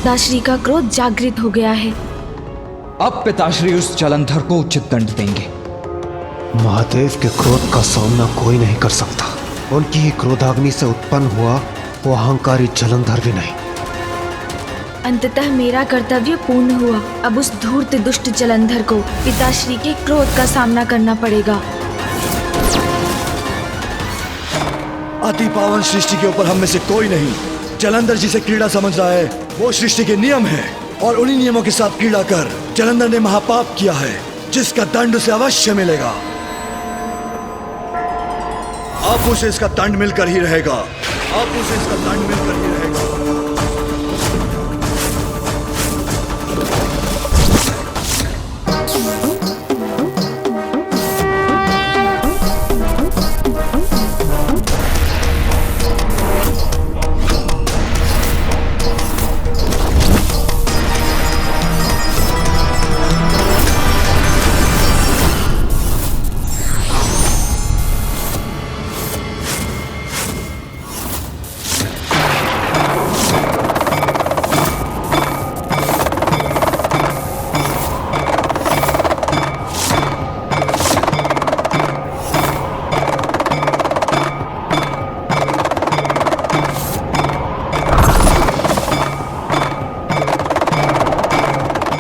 पिताश्री का क्रोध जागृत हो गया है। अब पिताश्री उस जलंधर को उचित दंड देंगे। महादेव के क्रोध का सामना कोई नहीं कर सकता। उनकी ही क्रोधाग्नि से उत्पन्न हुआ वो अहंकारी जलंधर भी नहीं। अंततः मेरा कर्तव्य पूर्ण हुआ। अब उस धूर्त दुष्ट जलंधर को पिताश्री के क्रोध का सामना करना पड़ेगा। अति पावन सृष्टि के ऊपर हम में से कोई नहीं। जलंधर जिसे क्रीड़ा समझ रहा है वो सृष्टि के नियम है, और उन्हीं नियमों के साथ क्रीड़ा कर जलंधर ने महापाप किया है, जिसका दंड उसे अवश्य मिलेगा। अब उसे इसका दंड मिलकर ही रहेगा। अब उसे इसका दंड मिलकर ही रहेगा।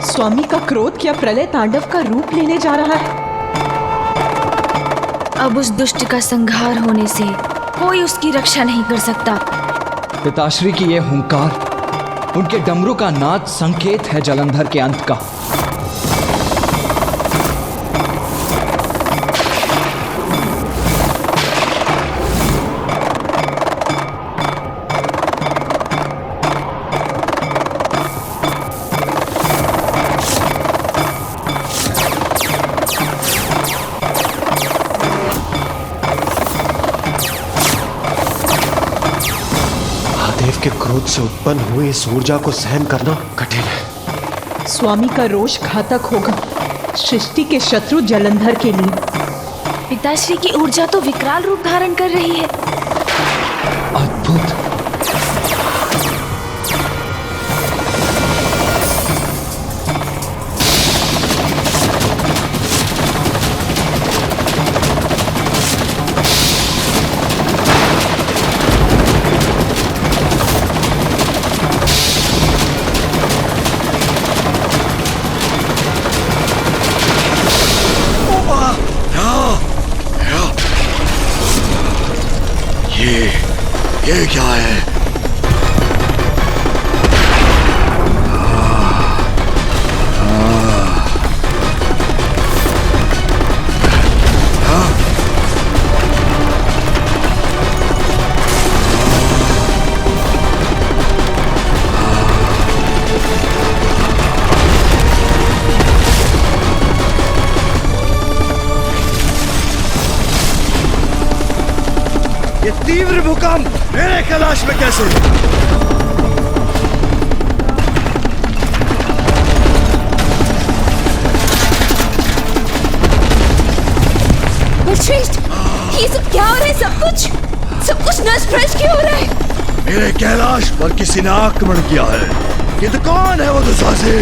स्वामी का क्रोध क्या प्रलय तांडव का रूप लेने जा रहा है? अब उस दुष्ट का संहार होने से कोई उसकी रक्षा नहीं कर सकता। पिताश्री की यह हुंकार, उनके डमरू का नाद संकेत है जलंधर के अंत का। महादेव के क्रोध से उत्पन्न हुई इस ऊर्जा को सहन करना कठिन है। स्वामी का रोष घातक होगा सृष्टि के शत्रु जलंधर के लिए। पिताश्री की ऊर्जा तो विकराल रूप धारण कर रही है। अद्भुत। ये क्या है? ये तीव्र भूकंप मेरे कैलाश में कैसे? श्रेष्ठ, ये सब क्या हो रहा है? सब कुछ नष्ट भ्रष्ट क्यों हो रहा है? मेरे कैलाश पर किसी ने आक्रमण किया है। ये तो कौन है वो दुशासी?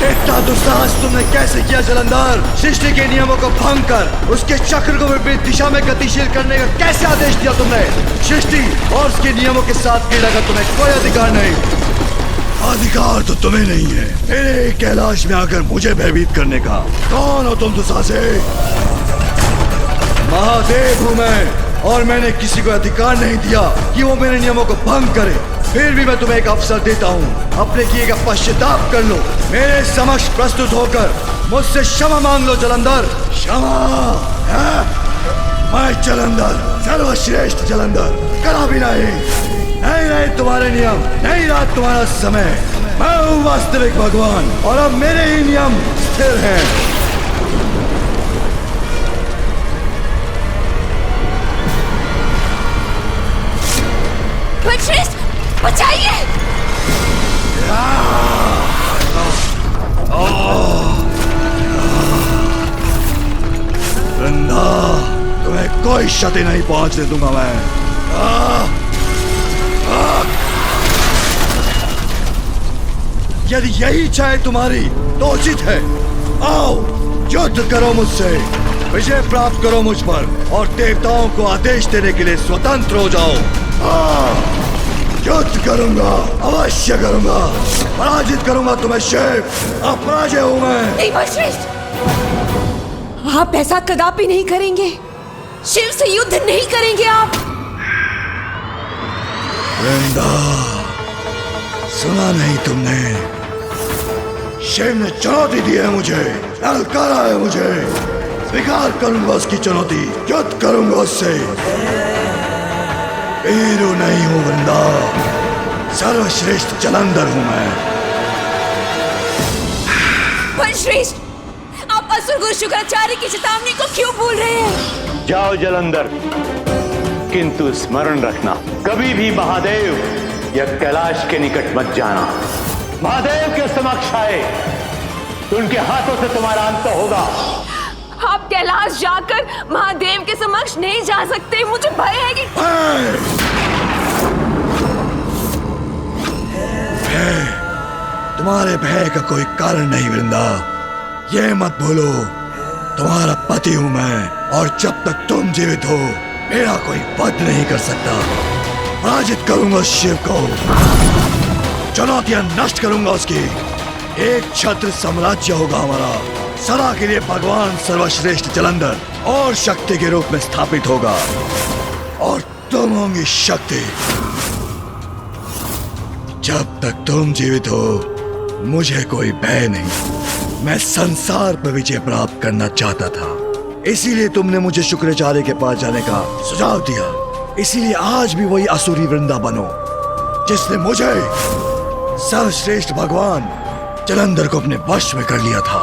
इतना दुस्साहस तुमने कैसे किया जलंधर? सृष्टि के नियमों को भंग कर उसके चक्र को विपरीत दिशा में गतिशील करने का कैसे आदेश दिया तुमने? सृष्टि और उसके नियमों के साथ क्रीड़ा का तुम्हें कोई अधिकार नहीं। अधिकार तो तुम्हें नहीं है मेरे कैलाश में आकर मुझे भयभीत करने का। कौन हो तुम दुशासी? महादेव हूं मैं, और मैंने किसी को अधिकार नहीं दिया कि वो मेरे नियमों को भंग करे। फिर भी मैं तुम्हें एक अवसर देता हूँ, अपने किए का पश्चाताप कर लो। मेरे समक्ष प्रस्तुत होकर मुझसे क्षमा मांग लो जलंधर। क्षमा? मैं जलंधर, सर्वश्रेष्ठ जलंधर, करा भी नहीं रहे तुम्हारे नियम, नहीं रहा तुम्हारा समय। मैं हूँ वास्तविक भगवान, और अब मेरे ही नियम स्थिर हैं। बचाइए! वृंदा कोई क्षति नहीं पहुंचने दूंगा मैं। यदि यही इच्छा है तुम्हारी तो उचित है, आओ युद्ध करो मुझसे, विजय प्राप्त करो मुझ पर और देवताओं को आदेश देने के लिए स्वतंत्र हो जाओ। युद्ध करूंगा, अवश्य करूंगा, पराजित करूंगा तुम्हें शिव, अपराजय हूं मैं। नहीं बलश्रेष्ठ, आप ऐसा कदापि नहीं करेंगे। शिव से युद्ध नहीं करेंगे आप। वृंदा, सुना नहीं तुमने? शिव ने चुनौती दी है मुझे, ललकारा है मुझे, स्वीकार करूंगा उसकी चुनौती, युद्ध करूंगा उससे। वीरू नहीं हूं वृंदा, सर्वश्रेष्ठ जलंधर हूं मैं। बलश्रेष्ठ, आप असुर गुरु शुक्राचार्य की चेतावनी को क्यों भूल रहे हैं? जाओ जलंधर, किंतु स्मरण रखना, कभी भी महादेव या कैलाश के निकट मत जाना। महादेव के समक्ष आए तो उनके हाथों से तुम्हारा अंत होगा। आप कैलाश जाकर महादेव के समक्ष नहीं जा सकते, मुझे भय है कि तुम्हारे भय का कोई कारण नहीं वृंदा, ये मत भूलो तुम्हारा पति हूं मैं, और जब तक तुम जीवित हो मेरा कोई वध नहीं कर सकता। पराजित करूंगा शिव को, चुनौतियां नष्ट करूंगा उसकी, एक छत्र साम्राज्य होगा हमारा, सदा के लिए भगवान सर्वश्रेष्ठ जलंधर और शक्ति के रूप में स्थापित होगा, और तुम होंगी शक्ति। जब तक तुम जीवित हो मुझे कोई भय नहीं। मैं संसार पर विजय प्राप्त करना चाहता था, इसीलिए तुमने मुझे शुक्राचार्य के पास जाने का सुझाव दिया। इसीलिए आज भी वही असुरी वृंदा बनो जिसने मुझे सर्वश्रेष्ठ भगवान जलंधर को अपने वश में कर लिया था।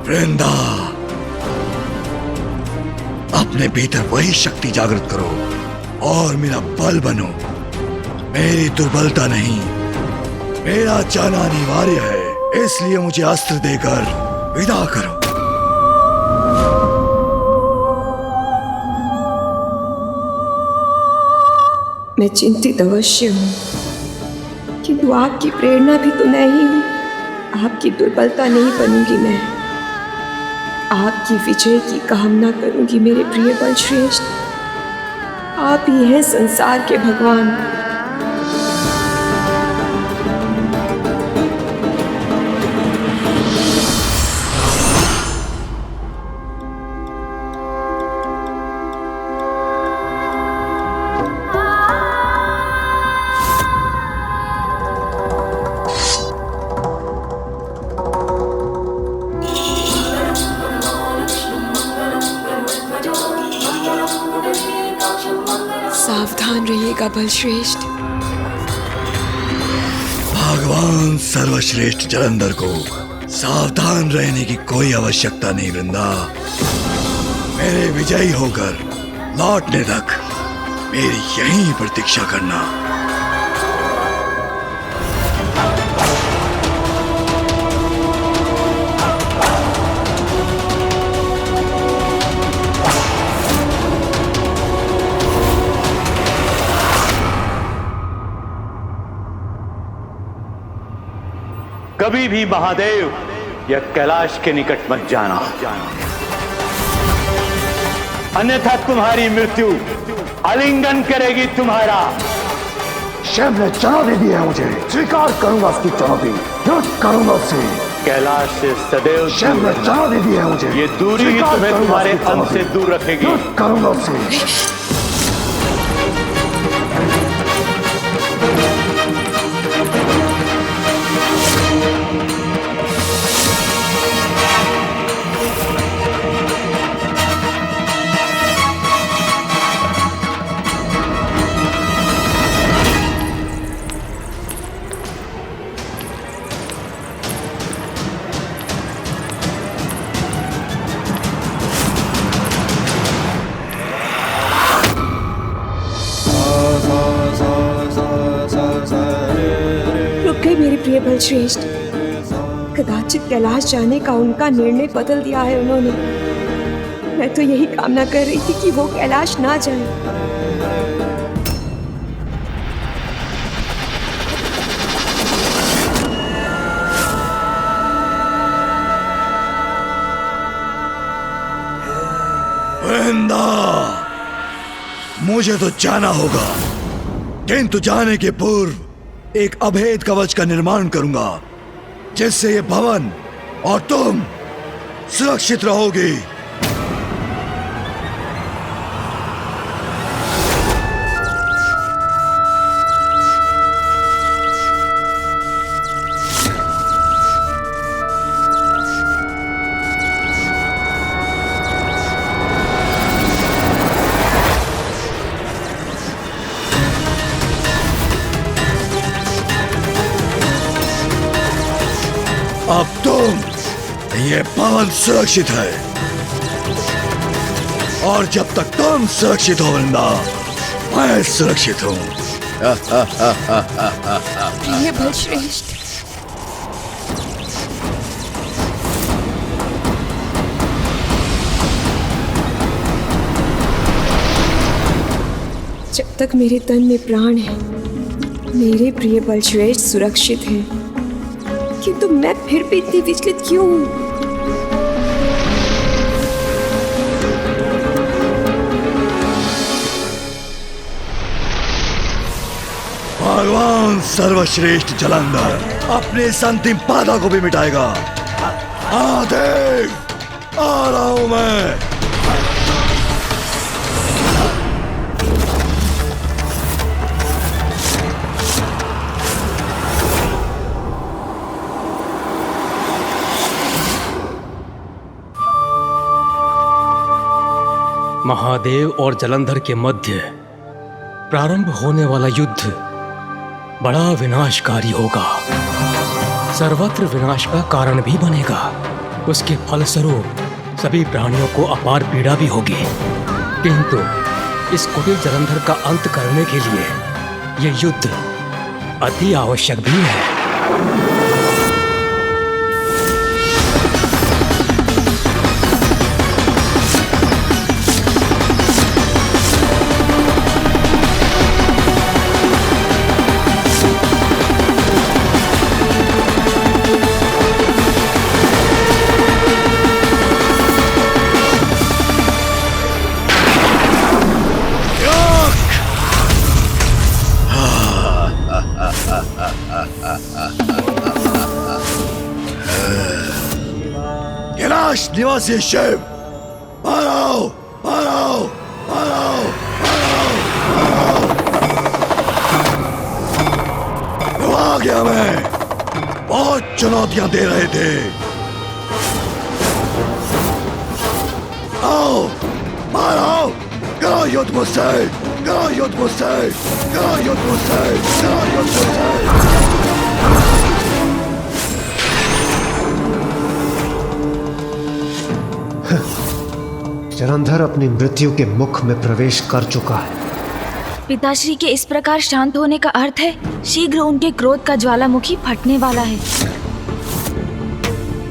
वृंदा, अपने भीतर वही शक्ति जागृत करो और मेरा बल बनो। मेरी दुर्बलता नहीं, मेरा जाना अनिवार्य है, इसलिए मुझे अस्त्र देकर विदा करो। मैं चिंतित अवश्य हूँ, किंतु आपकी प्रेरणा भी तो मैं ही हूँ। आपकी दुर्बलता नहीं बनूंगी मैं, आपकी विजय की कामना करूंगी मेरे प्रिय बलश्रेष्ठ। आप ही हैं संसार के भगवान। सावधान रहिएगा बलश्रेष्ठ। भगवान सर्वश्रेष्ठ जलंधर को सावधान रहने की कोई आवश्यकता नहीं वृंदा। मेरे विजयी होकर लौटने तक मेरी यहीं प्रतीक्षा करना। कभी भी महादेव या कैलाश के निकट मत जाना, अन्यथा तुम्हारी मृत्यु आलिंगन करेगी तुम्हारा। शिव ने चुनौती दी है मुझे, स्वीकार करूंगा उसकी चुनौती, युद्ध करूंगा उससे। कैलाश से सदैव शिव ने चुनौती दी है मुझे, ये दूरी ही तुम्हें तुम्हारे अंत से दूर रखेगी। युद्ध करूंगा उससे। मेरे प्रिय बलश्रेष्ठ, कदाचित कैलाश जाने का उनका निर्णय बदल दिया है उन्होंने। मैं तो यही कामना कर रही थी कि वो कैलाश ना जाए। वृंदा, मुझे तो जाना होगा, किंतु जाने के पूर्व एक अभेद कवच का निर्माण करूंगा जिससे ये भवन और तुम सुरक्षित रहोगी। अब तुम, ये भवन सुरक्षित है और जब तक तुम सुरक्षित हो वृंदा, मैं सुरक्षित हूं। प्रिय बलश्रेष्ठ, जब तक मेरे तन में प्राण है, मेरे प्रिय बलश्रेष्ठ सुरक्षित हैं। किंतु मैं फिर भी इतनी विचलित क्यों हूं? भगवान सर्वश्रेष्ठ जलंधर अपने इस अंतिम बाधा को भी मिटाएगा। देख, आ रहा हूं मैं। महादेव और जलंधर के मध्य प्रारंभ होने वाला युद्ध बड़ा विनाशकारी होगा, सर्वत्र विनाश का कारण भी बनेगा। उसके फलस्वरूप सभी प्राणियों को अपार पीड़ा भी होगी। किंतु इस कुटिल जलंधर का अंत करने के लिए यह युद्ध अति आवश्यक भी है। कैलाश निवासी शिव, बाहर आओ, बाहर आओ, बाहर आओ, बाहर आओ, बाहर आओ। आ गया मैं, बहुत चुनौतियां दे रहे थे। आओ, बाहर आओ, करो युद्ध मुझसे, करो युद्ध मुझसे, करो युद्ध मुझसे, करो युद्ध मुझसे। जलंधर अपनी मृत्यु के मुख में प्रवेश कर चुका है। पिताश्री के इस प्रकार शांत होने का अर्थ है शीघ्र उनके क्रोध का ज्वालामुखी फटने वाला है।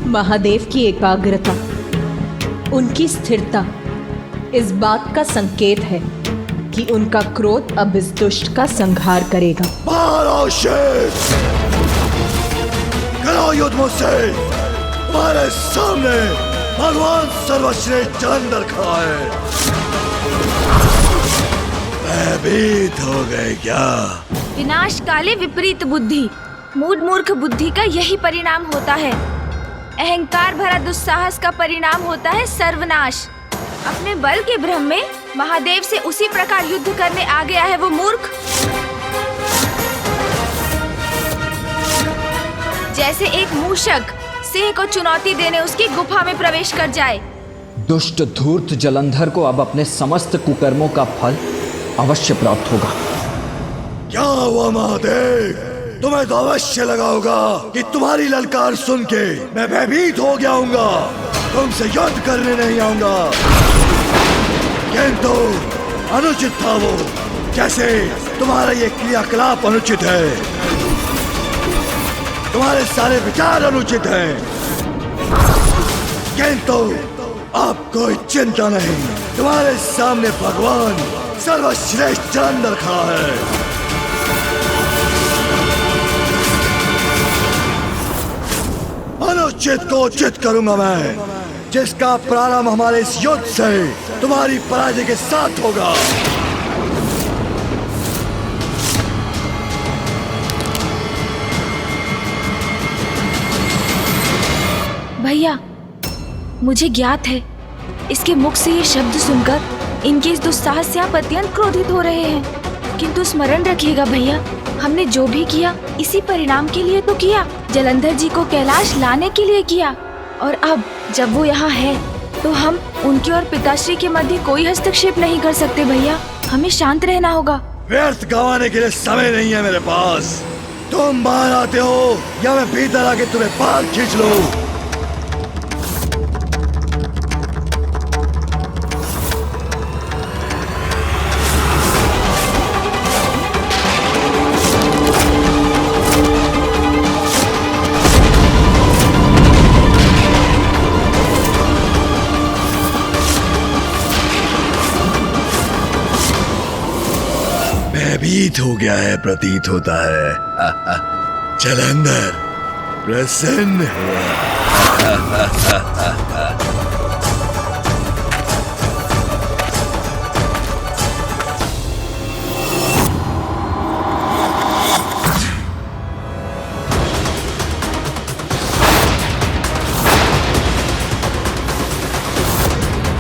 महादेव की एकाग्रता, उनकी स्थिरता इस बात का संकेत है कि उनका क्रोध अब इस दुष्ट का संहार करेगा। बाहर आओ शिव, करो युद्ध मुझसे। तुम्हारे सामने भगवान सर्वश्रेष्ठ जलंधर खड़ा है। भयभीत हो गए क्या? विनाश काले विपरीत बुद्धि, मूढ़ मूर्ख बुद्धि का यही परिणाम होता है। अहंकार भरा दुस्साहस का परिणाम होता है सर्वनाश। अपने बल के भ्रम में महादेव से उसी प्रकार युद्ध करने आ गया है वो मूर्ख, जैसे एक मूषक सिंह को चुनौती देने उसकी गुफा में प्रवेश कर जाए। दुष्ट धूर्त जलंधर को अब अपने समस्त कुकर्मों का फल अवश्य प्राप्त होगा। क्या हुआ महादेव? तुम्हें तो अवश्य लगा होगा कि तुम्हारी ललकार सुन के मैं भयभीत हो गया हूँगा, तुमसे युद्ध करने नहीं आऊंगा। किंतु अनुचित था वो, जैसे तुम्हारा ये क्रियाकलाप अनुचित है, तुम्हारे सारे विचार अनुचित हैं। किंतु अब कोई चिंता नहीं, तुम्हारे सामने भगवान सर्वश्रेष्ठ जलंधर खड़ा है। अनुचित को उचित करूंगा मैं, जिसका प्रारंभ हमारे इस युद्ध से तुम्हारी पराजय के साथ होगा। भैया, मुझे ज्ञात है इसके मुख से ये शब्द सुनकर इनके इस दुस्साहस से आप अत्यंत क्रोधित हो रहे हैं, किंतु स्मरण रखिएगा भैया, हमने जो भी किया इसी परिणाम के लिए तो किया, जलंधर जी को कैलाश लाने के लिए किया। और अब जब वो यहाँ है तो हम उनके और पिताश्री के मध्य कोई हस्तक्षेप नहीं कर सकते भैया, हमें शांत रहना होगा। व्यर्थ गंवाने के लिए समय नहीं है मेरे पास। तुम बाहर आते हो या मैं भीतर आके तुम्हें बाहर खींच लूं। भयभीत हो गया है प्रतीत होता है। जलंधर प्रसन्न हुआ।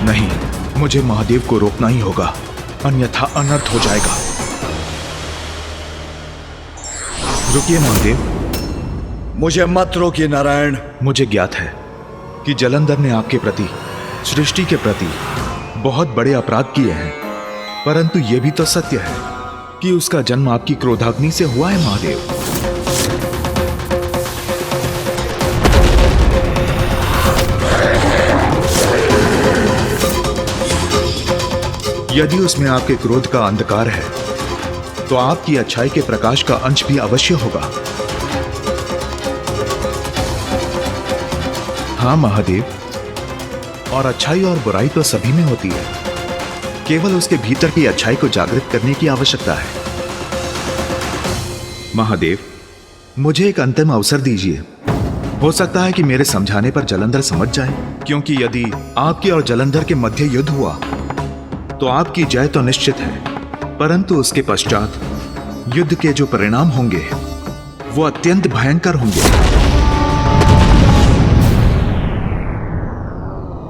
नहीं, मुझे महादेव को रोकना ही होगा, अन्यथा अनर्थ हो जाएगा। रुकिए महादेव। मुझे मत रोकिए नारायण। मुझे ज्ञात है कि जलंधर ने आपके प्रति, सृष्टि के प्रति बहुत बड़े अपराध किए हैं, परंतु यह भी तो सत्य है कि उसका जन्म आपकी क्रोधाग्नि से हुआ है महादेव। यदि उसमें आपके क्रोध का अंधकार है तो आपकी अच्छाई के प्रकाश का अंश भी अवश्य होगा। हाँ महादेव, और अच्छाई और बुराई तो सभी में होती है, केवल उसके भीतर की अच्छाई को जागृत करने की आवश्यकता है। महादेव, मुझे एक अंतिम अवसर दीजिए। हो सकता है कि मेरे समझाने पर जलंधर समझ जाए, क्योंकि यदि आपके और जलंधर के मध्य युद्ध हुआ तो आपकी जय तो निश्चित है, परंतु उसके पश्चात युद्ध के जो परिणाम होंगे वो अत्यंत भयंकर होंगे।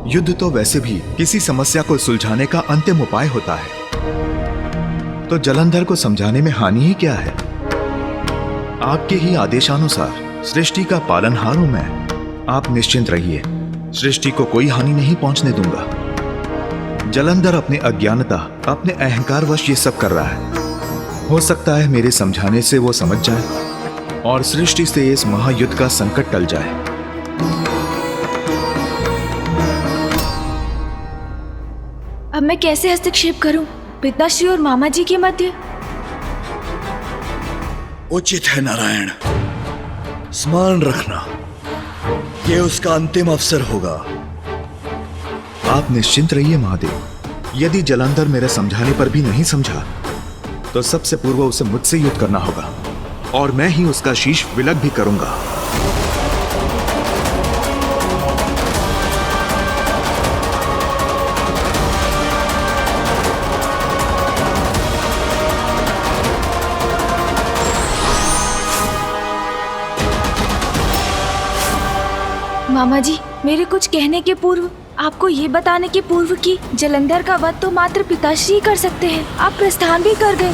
युद्ध तो वैसे भी किसी समस्या को सुलझाने का अंतिम उपाय होता है, तो जलंधर को समझाने में हानि ही क्या है। आपके ही आदेशानुसार सृष्टि का पालनहार हूं मैं। आप निश्चिंत रहिए, सृष्टि को कोई हानि नहीं पहुंचने दूंगा। जलंधर अपने अज्ञानता, अपने अहंकारवश ये सब कर रहा है। हो सकता है मेरे समझाने से वो समझ जाए और सृष्टि से इस महायुद्ध का संकट टल जाए। अब मैं कैसे हस्तक्षेप करूं पिताश्री और मामा जी के मध्य? उचित है नारायण, स्मरण रखना, ये उसका अंतिम अवसर होगा। आप निश्चिंत रहिए महादेव। यदि जलंधर मेरे समझाने पर भी नहीं समझा तो सबसे पूर्व उसे मुझसे युद्ध करना होगा और मैं ही उसका शीश विलग भी करूंगा। मामा जी, मेरे कुछ कहने के पूर्व, आपको ये बताने के पूर्व कि जलंधर का वध तो मात्र पिताश्री ही कर सकते हैं, आप प्रस्थान भी कर गए।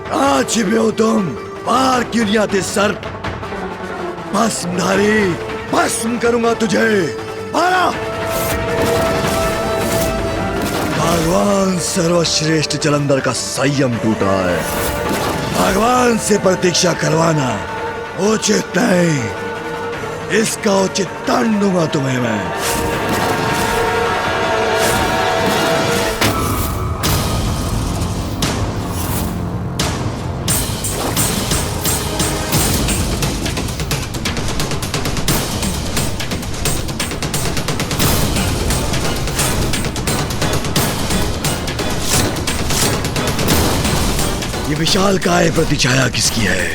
कहाँ छिपे हो तुम? बाहर क्यों नहीं आते सर? भस्मधारी, भस्म करूंगा तुझे। बारा! भगवान सर्वश्रेष्ठ जलंधर का संयम टूटा है। भगवान से प्रतीक्षा करवाना उचित नहीं। इसका उचित दंड दूंगा तुम्हें मैं। ये विशाल काय प्रतिछाया किसकी है?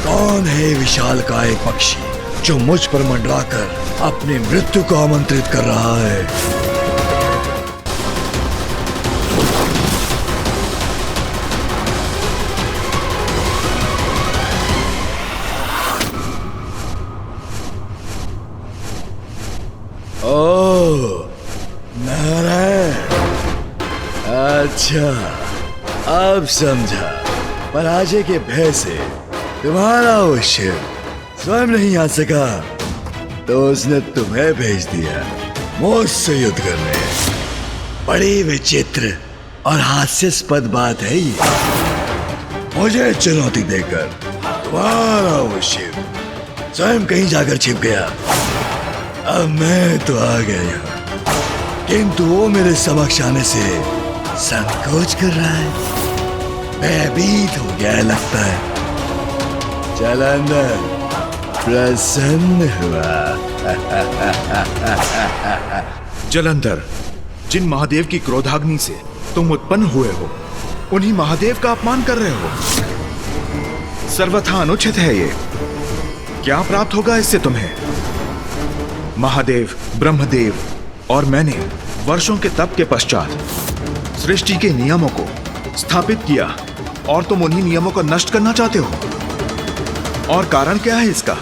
कौन है विशालकाय पक्षी जो मुझ पर मंडराकर अपनी मृत्यु को आमंत्रित कर रहा है? ओह, नारायण। अच्छा, अब समझा। पराजय के भय से तुम्हारा वो शिव स्वयं नहीं आ सका तो उसने तुम्हें भेज दिया मुझसे युद्ध करने। बड़ी विचित्र और हास्यास्पद बात है ये। मुझे चुनौती देकर तुम्हारा वो शिव स्वयं कहीं जाकर छिप गया। अब मैं तो आ गया यहाँ, किंतु वो मेरे समक्ष आने से संकोच कर रहा है। भयभीत हो गया है लगता है। जालंधर प्रसन्न हुआ। जलंधर, जिन महादेव की क्रोधाग्नि से तुम उत्पन्न हुए हो उन्हीं महादेव का अपमान कर रहे हो। सर्वथा अनुचित है ये। क्या प्राप्त होगा इससे तुम्हें? महादेव, ब्रह्मदेव और मैंने वर्षों के तप के पश्चात सृष्टि के नियमों को स्थापित किया और तुम उन्हीं नियमों को नष्ट करना चाहते हो। और कारण क्या है इसका?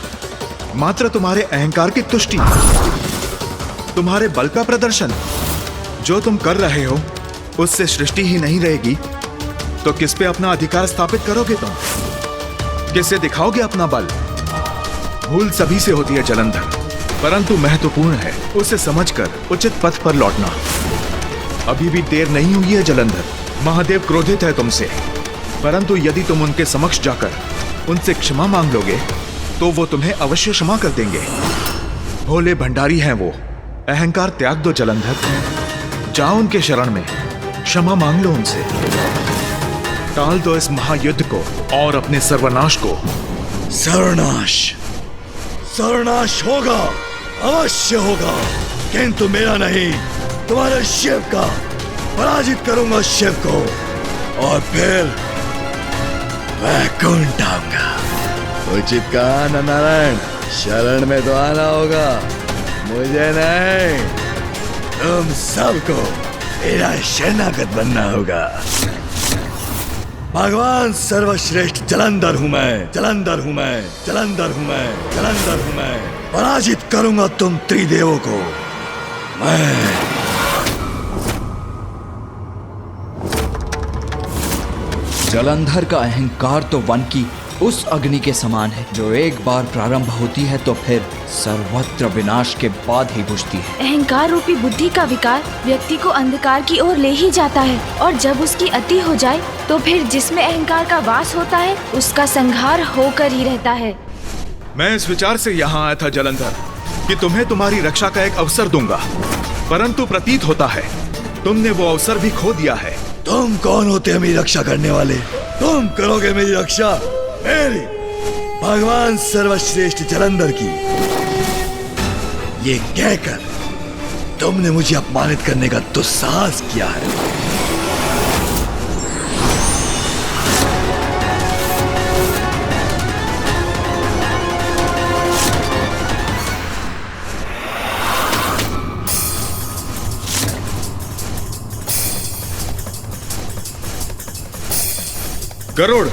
मात्र तुम्हारे अहंकार की तुष्टि, तुम्हारे बल का प्रदर्शन। जो तुम कर रहे हो उससे सृष्टि ही नहीं रहेगी तो किस पे अपना अधिकार स्थापित करोगे तुम? किससे दिखाओगे अपना बल? भूल सभी से होती है जलंधर, परंतु महत्वपूर्ण है उसे समझकर उचित पथ पर लौटना। अभी भी देर नहीं हुई है जलंधर। महादेव क्रोधित है तुमसे, परंतु यदि तुम उनके समक्ष जाकर उनसे क्षमा मांग लोगे तो वो तुम्हें अवश्य क्षमा कर देंगे। भोले भंडारी हैं वो। अहंकार त्याग दो जलंधर, जाओ उनके शरण में, क्षमा मांग लो उनसे। टाल दो इस महायुद्ध को और अपने सर्वनाश को। सर्वनाश, सर्वनाश होगा, अवश्य होगा, किंतु मेरा नहीं, तुम्हारे शिव का। पराजित करूंगा शिव को और फिर वैकुंठ आऊंगा। उचित कहा ना नारायण, शरण में तो आना होगा, मुझे नहीं, तुम सबको मेरा शरणागत बनना होगा। भगवान सर्वश्रेष्ठ जलंधर हूं मैं, जलंधर हूं मैं, जलंधर हूं मैं, जलंधर हूं मैं। पराजित करूंगा तुम त्रिदेवों को मैं। जलंधर का अहंकार तो वन की उस अग्नि के समान है जो एक बार प्रारंभ होती है तो फिर सर्वत्र विनाश के बाद ही बुझती है। अहंकार रूपी बुद्धि का विकार व्यक्ति को अंधकार की ओर ले ही जाता है और जब उसकी अति हो जाए तो फिर जिसमें अहंकार का वास होता है उसका संहार होकर ही रहता है। मैं इस विचार से यहाँ आया था जलंधर कि तुम्हें तुम्हारी रक्षा का एक अवसर दूंगा, परंतु प्रतीत होता है तुमने वो अवसर भी खो दिया है। तुम कौन होते हैं मेरी रक्षा करने वाले? तुम करोगे मेरी रक्षा? मेरी, भगवान सर्वश्रेष्ठ जलंधर की। ये कहकर तुमने मुझे अपमानित करने का दुस्साहस किया है। गरुड़,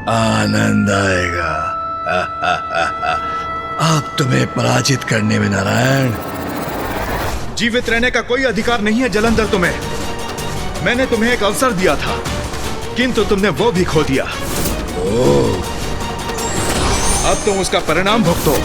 आनंद आएगा। अब तुम्हें पराजित करने में नारायण। जीवित रहने का कोई अधिकार नहीं है जलंधर तुम्हें। मैंने तुम्हें एक अवसर दिया था, किंतु तुमने वो भी खो दिया। अब तुम उसका परिणाम भुगतो।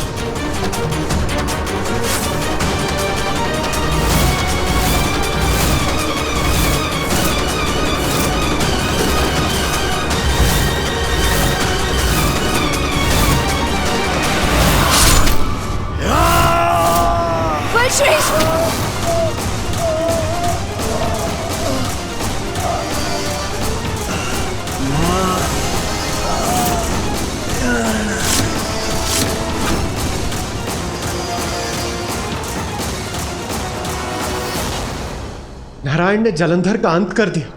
नारायण ने जलंधर का अंत कर दिया।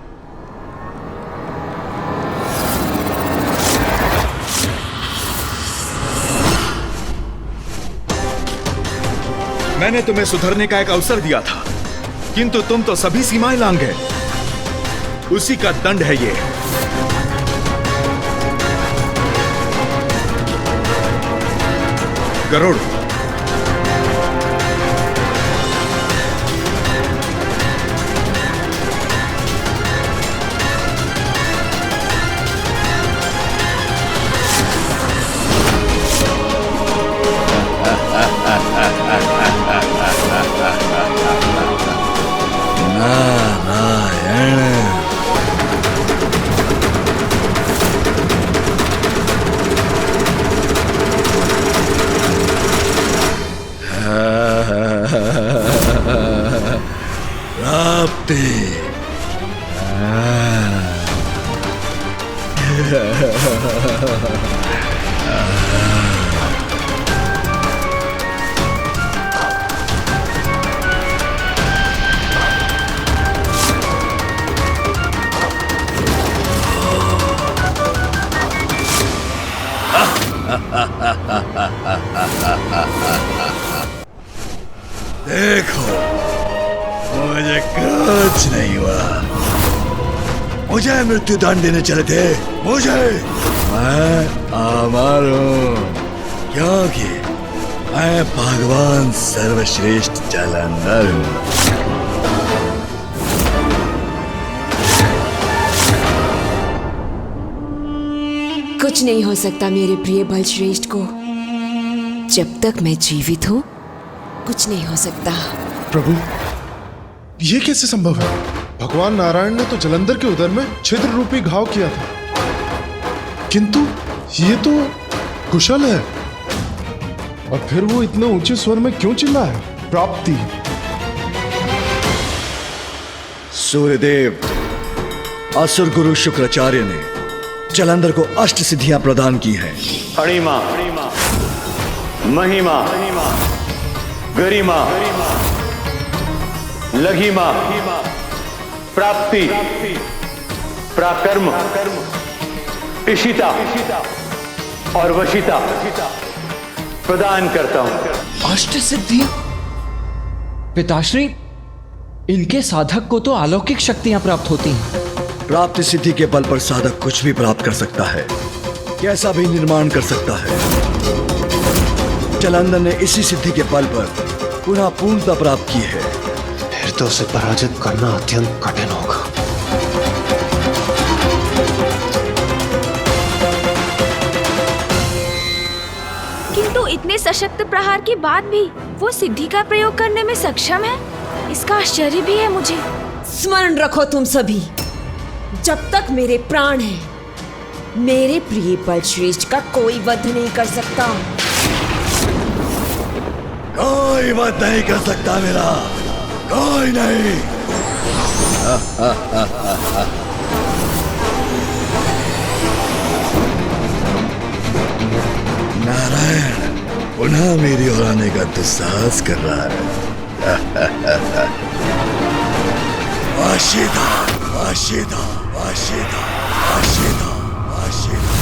मैंने तुम्हें सुधरने का एक अवसर दिया था, किंतु तुम तो सभी सीमाएं लांघ गए। उसी का दंड है ये। गरुड़, देखो, मुझे कुछ नहीं हुआ। मुझे मृत्युदंड देने चले थे, मैं अमर हूं, क्योंकि मैं भगवान सर्वश्रेष्ठ जलंधर हूं। कुछ नहीं हो सकता मेरे प्रिय बलश्रेष्ठ को। जब तक मैं जीवित हूं, कुछ नहीं हो सकता। प्रभु, ये कैसे संभव है? भगवान नारायण ने तो जलंधर के उदर में छिद्र रूपी घाव किया था, किंतु ये तो कुशल है। और फिर वो इतने ऊंचे स्वर में क्यों चिल्ला है? प्राप्ति। सूर्यदेव, असुर गुरु शुक्राचार्य ने जलंधर को अष्ट सिद्धियां प्रदान की हैं। अणिमा, महिमा, गरिमा, लघिमा, प्राप्ति, प्राकर्म, इशिता और वशिता प्रदान करता हूं। अष्ट सिद्धियां? पिताश्री, इनके साधक को तो अलौकिक शक्तियां प्राप्त होती हैं। प्राप्ति सिद्धि के बल पर साधक कुछ भी प्राप्त कर सकता है, कैसा भी निर्माण कर सकता है। जलंधर ने इसी सिद्धि के बल पर पुनः पूर्णता प्राप्त की है। फिर तो उसे पराजित करना अत्यंत कठिन होगा। किंतु इतने सशक्त प्रहार के बाद भी वो सिद्धि का प्रयोग करने में सक्षम है, इसका आश्चर्य भी है मुझे। स्मरण रखो तुम सभी, जब तक मेरे प्राण हैं, मेरे प्रिय बलश्रेष्ठ का कोई वध नहीं कर सकता। कोई वध नहीं कर सकता मेरा, कोई नहीं। नारायण पुनः मेरी ओर आने का दुस्साहस कर रहा है। वाशिदा, वाशिदा, वाशिदा, वाशिदा, वाशिदा।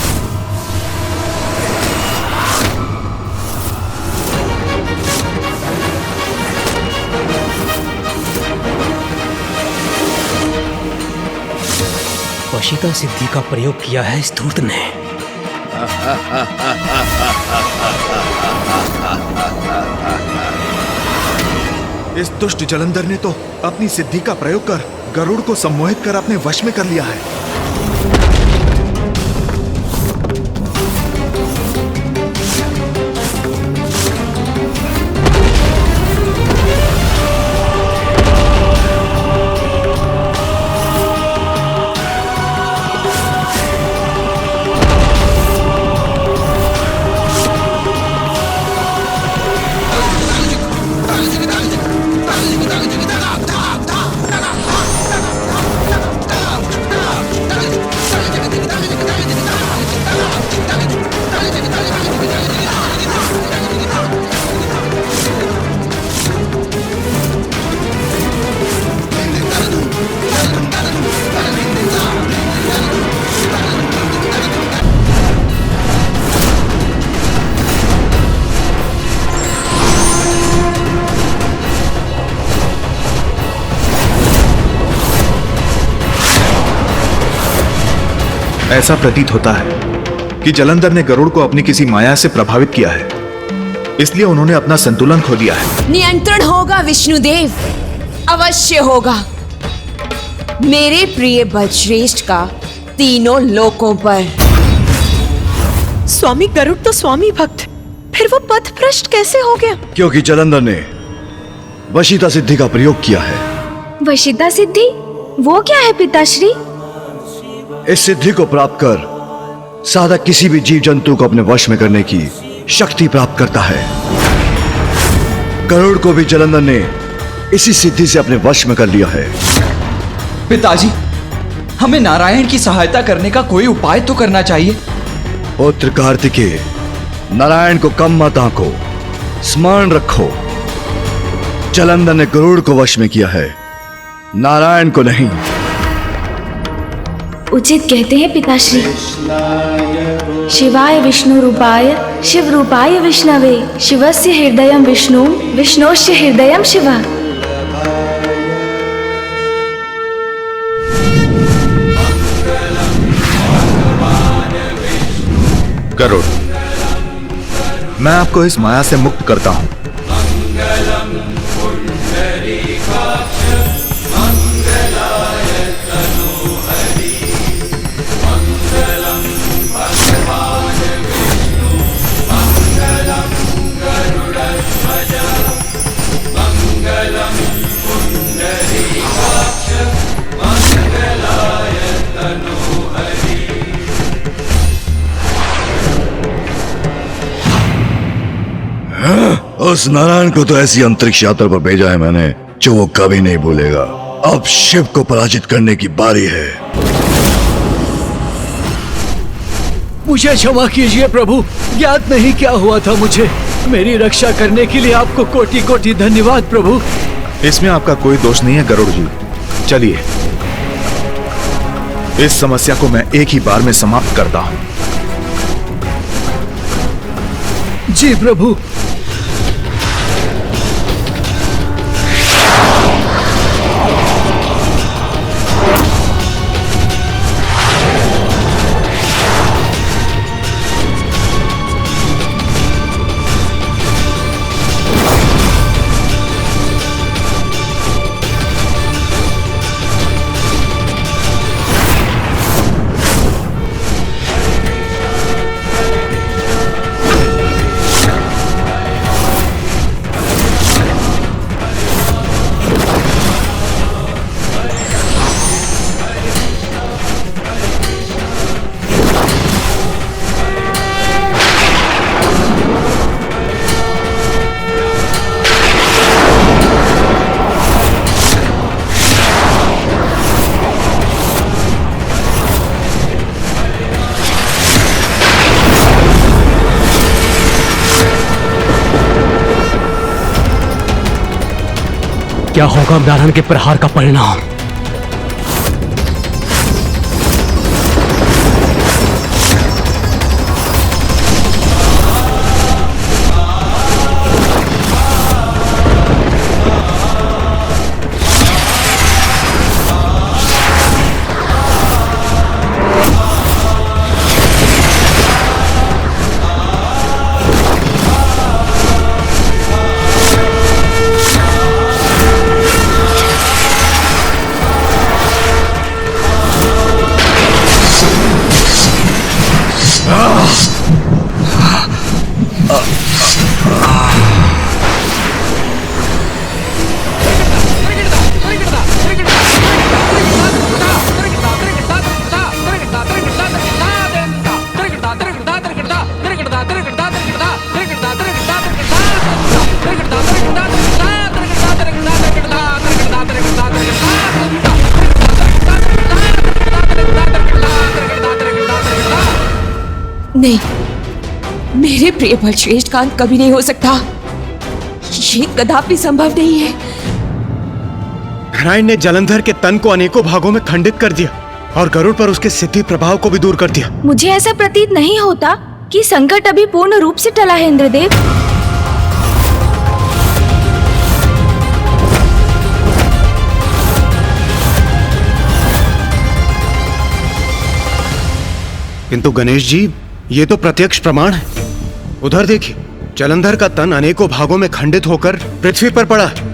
वशिता सिद्धि का प्रयोग किया है इस धूर्त ने। इस दुष्ट जलंधर ने तो अपनी सिद्धि का प्रयोग कर गरुड़ को सम्मोहित कर अपने वश में कर लिया है। ऐसा प्रतीत होता है कि जलंधर ने गरुड़ को अपनी किसी माया से प्रभावित किया है, इसलिए उन्होंने अपना संतुलन खो दिया है। नियंत्रण होगा विष्णुदेव, अवश्य होगा मेरे प्रिय बलश्रेष्ठ का तीनों लोकों पर। स्वामी गरुड़ तो स्वामी भक्त, फिर वो पथ भ्रष्ट कैसे हो गया? क्योंकि जलंधर ने वशीता सिद्धि का प्रयोग किया है। वशिता सिद्धि वो क्या है पिताश्री? इस सिद्धि को प्राप्त कर साधक किसी भी जीव जंतु को अपने वश में करने की शक्ति प्राप्त करता है। गरुड़ को भी जलंधर ने इसी सिद्धि से अपने वश में कर लिया है। पिताजी, हमें नारायण की सहायता करने का कोई उपाय तो करना चाहिए। पुत्र कार्तिकेय, नारायण को कम मत आंको, स्मरण रखो, जलंधर ने गरुड़ को वश में किया है, नारायण को नहीं। उचित कहते हैं पिताश्री। शिवाय विष्णु रूपाय शिव रूपाय विष्णवे शिवस्य हृदयं विष्णु विष्णोस्य हृदयं शिव। गरुड़, मैं आपको इस माया से मुक्त करता हूं। उस नारायण को तो ऐसी अंतरिक्ष यात्रा पर भेजा है मैंने जो वो कभी नहीं भूलेगा। अब शिव को पराजित करने की बारी है। मुझे क्षमा कीजिए प्रभु, ज्ञात नहीं क्या हुआ था मुझे। मेरी रक्षा करने के लिए आपको कोटि कोटि धन्यवाद प्रभु। इसमें आपका कोई दोष नहीं है गरुड़ जी। चलिए, इस समस्या को मैं एक ही बार में समाप्त करता हूं। जी प्रभु। क्या होगा नारायण के प्रहार का परिणाम? नहीं, मेरे प्रिय बलश्रेष्ठ का अंत कभी नहीं हो सकता। ये कदापि संभव नहीं है। नारायण ने जलंधर के तन को अनेकों भागों में खंडित कर दिया और गरुड़ पर उसके सिद्धि प्रभाव को भी दूर कर दिया। मुझे ऐसा प्रतीत नहीं होता कि संकट अभी पूर्ण रूप से टला है इंद्रदेव। किंतु गणेश जी, ये तो प्रत्यक्ष प्रमाण है। उधर देखिए, जलंधर का तन अनेकों भागों में खंडित होकर पृथ्वी पर पड़ा है।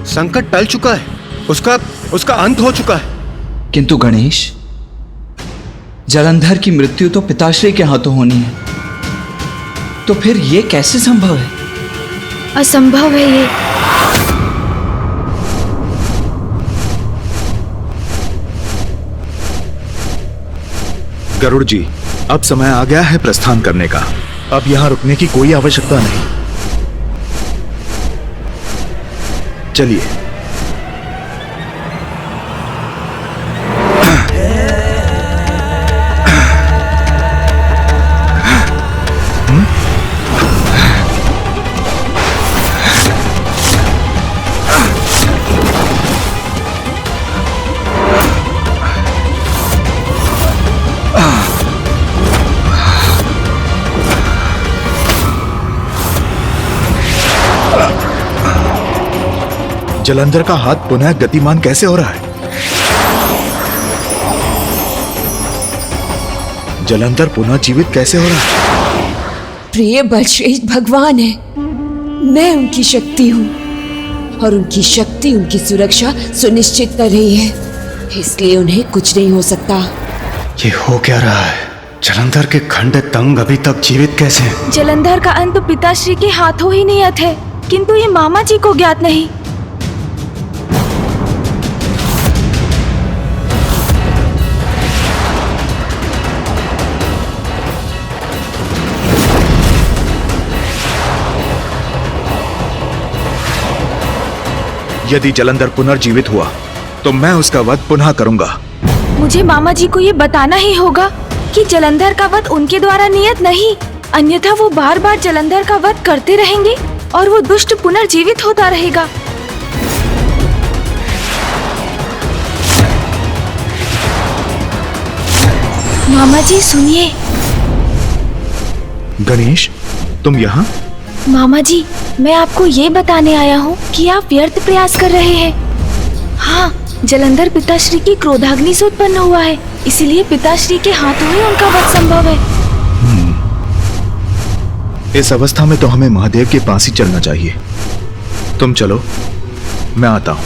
संकट टल चुका है, उसका अंत हो चुका है। किंतु गणेश, जलंधर की मृत्यु तो पिताश्री के हाथों होनी है, तो फिर ये कैसे संभव है? असंभव है ये। गरुड़ जी, अब समय आ गया है प्रस्थान करने का। अब यहाँ रुकने की कोई आवश्यकता नहीं। चलिए। जलंधर का हाथ पुनः गतिमान कैसे हो रहा है? जलंधर पुनः जीवित कैसे हो रहा है? प्रिय बलश्रेष्ठ भगवान है, मैं उनकी शक्ति हूँ और उनकी शक्ति उनकी सुरक्षा सुनिश्चित कर रही है, इसलिए उन्हें कुछ नहीं हो सकता। ये हो क्या रहा है? जलंधर के खंडित अंग अभी तक जीवित कैसे हैं? जलंधर का अंत पिताश्री के हाथों ही नियत है, किंतु ये मामा जी को ज्ञात नहीं। यदि जलंधर पुनर्जीवित हुआ तो मैं उसका वध पुनः करूंगा। मुझे मामा जी को ये बताना ही होगा कि जलंधर का वध उनके द्वारा नियत नहीं, अन्यथा वो बार बार जलंधर का वध करते रहेंगे और वो दुष्ट पुनर्जीवित होता रहेगा। मामा जी सुनिए। गणेश, तुम यहाँ? मामा जी, मैं आपको ये बताने आया हूँ कि आप व्यर्थ प्रयास कर रहे हैं। हाँ, जलंधर पिताश्री की क्रोधाग्नि से उत्पन्न हुआ है, इसीलिए पिताश्री के हाथों ही उनका वध संभव है। इस अवस्था में तो हमें महादेव के पास ही चलना चाहिए। तुम चलो, मैं आता हूं।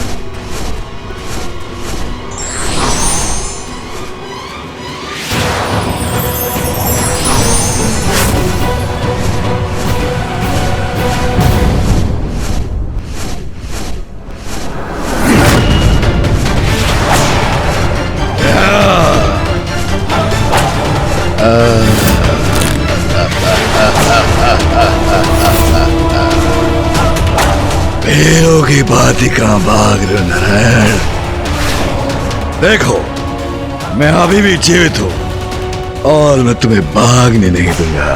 वीरों की बात कहां भाग रहे हो नारायण? देखो, मैं अभी भी जीवित हूं और मैं तुम्हें भागने नहीं दूंगा।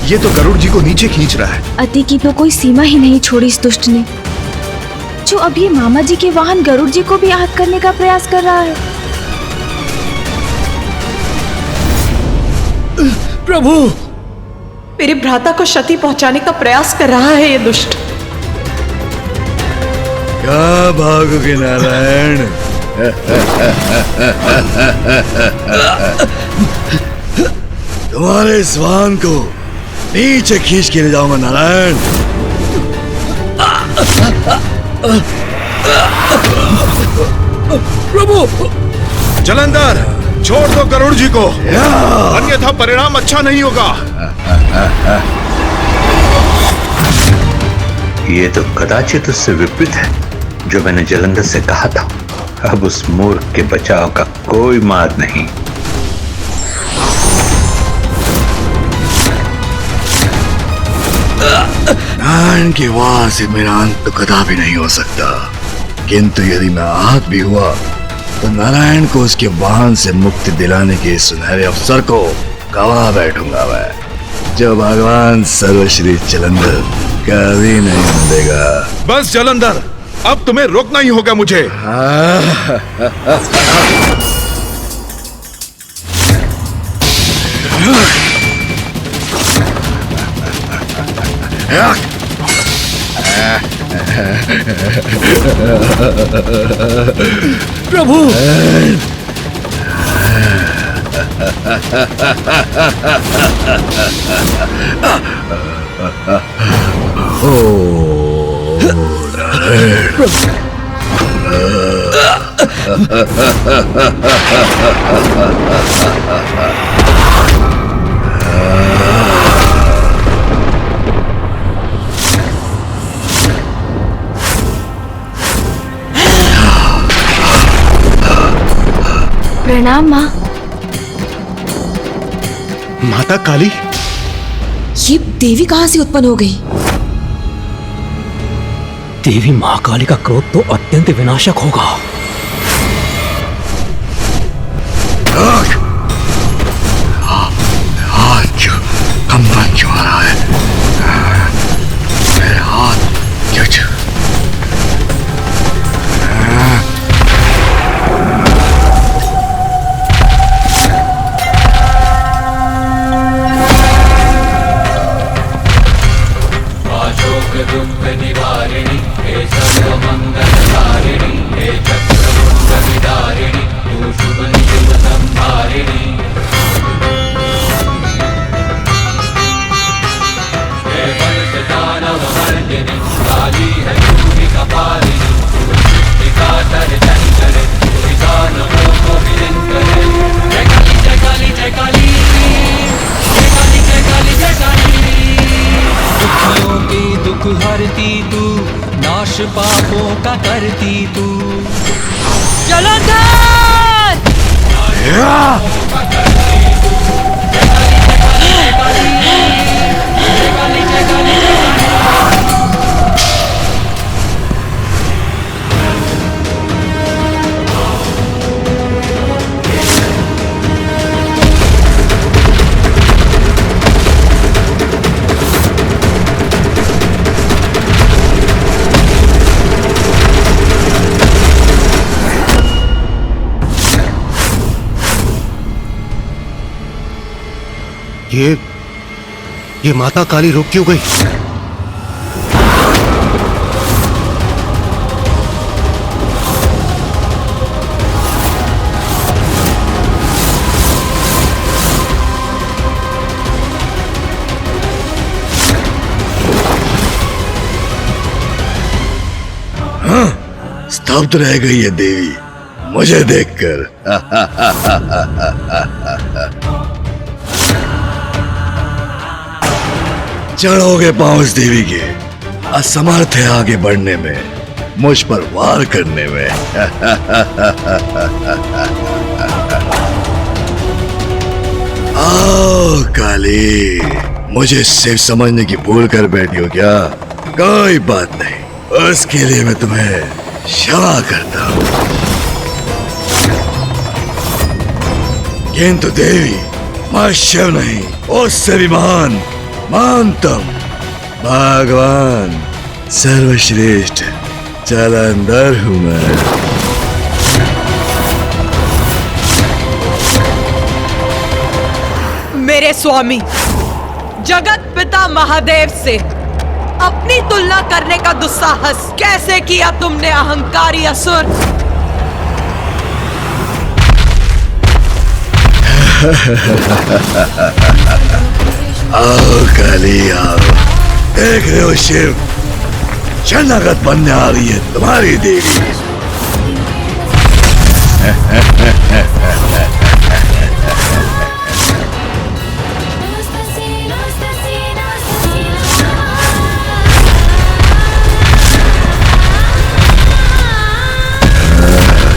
ये तो गरुड़ जी को नीचे खींच रहा है। अति की तो कोई सीमा ही नहीं छोड़ी इस दुष्ट ने, जो अब ये मामा जी के वाहन गरुड़ जी को भी आहत करने का प्रयास कर रहा है। प्रभु, मेरे भ्राता को क्षति पहुंचाने का प्रयास कर रहा है ये दुष्ट। क्या भागोगे नारायण? तुम्हारे इस वाहन को नीचे खींच के ले जाऊंगा नारायण। प्रभु जलंधर, छोड़ दो गरुड़ जी को, अन्यथा परिणाम अच्छा नहीं होगा। ये तो कदाचित उससे विपरीत है जो मैंने जलंधर से कहा था। अब उस मूर्ख के बचाव का कोई मार्ग नहीं। नारायण के वार से मेरा अंत तो कदापि नहीं हो सकता, किंतु यदि मैं आहत भी हुआ तो नारायण को उसके वाहन से मुक्ति दिलाने के सुनहरे अवसर को गवा बैठूंगा मैं, जो भगवान सर्वश्री जलंधर कभी नहीं देगा। बस जलंधर, अब तुम्हें रोकना ही होगा मुझे। प्रभु प्रणाम माँ। माता काली, ये देवी कहाँ से उत्पन्न हो गई? देवी महाकाली का क्रोध तो अत्यंत विनाशक होगा। हाथ क्यों कंपन क्यों आ रहा है? मेरे हाथ क्यों दुख हरती तू, नाश पापों का करती तू। जलंधर! ये माता काली रुक क्यों गई? स्तब्ध रह गई है देवी मुझे देखकर। चढ़ोगे पांव इस देवी के, असमर्थ है आगे बढ़ने में, मुझ पर वार करने में। आओ काली, मुझे सिर्फ समझने की भूल कर बैठी हो क्या? कोई बात नहीं, उसके लिए मैं तुम्हें क्षमा करता हूं। किंतु देवी, मैं शिव नहीं, उससे भी महान महानतम भगवान सर्वश्रेष्ठ जलंधर हूं मैं। मेरे स्वामी, जगत पिता महादेव से अपनी तुलना करने का दुस्साहस कैसे किया तुमने, अहंकारी असुर? आओ काली आओ, देख रहे हो शिव, शरणागत बनने आ रही है तुम्हारी देवी।